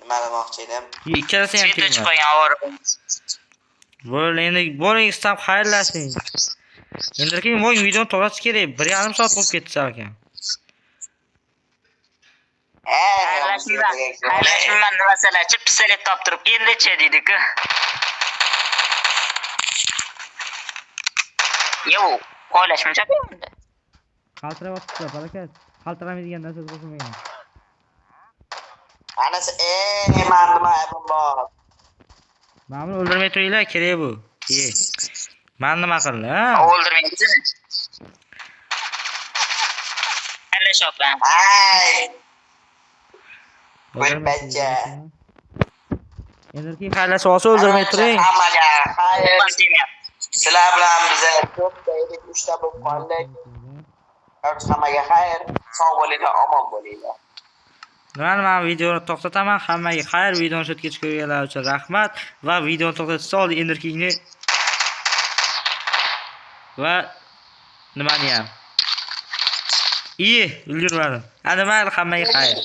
Nima demoqchi edim? ikkalasi ham Chetda tegma. chiqqan avara. Bo'ling istab xayrlashing. Enderkin bu videoni to'xtatish kerak. 1,5 soat bo'lib ketdi ekan. Xayrlashman nimasalarchi pistolet toptirib endi-chi deydi-ku. Yo, qo'ylashmacha endi. Qaltirayapti, barakat. Qaltiramaydigan narsa qo'shilmagan. Anasi men nima aybim bor? Ma'mur o'ldirmay turinglar, kerak bu. Men nima qildim, ha? O'ldirmaysiz. Xayrlashapman. Ay, Bo'lbacha. Enderkin xayrlashib olsa o'ldirmay turing. Hammaga xayr. Bastimiyat. Sizlar bilan biza 4 ta edik, 3 ta bo'lib qoldik. Hammaga xayr. Sog' bo'linglar, omon bo'linglar. Men videoni to'xtataman. Hammaga xayr. Videoni shu ko'rganlar uchun rahmat va videoni to'xtatishni oldin Enderkinni va nimani ham. Ulgurmadim. Ana mayli, hammaga xayr.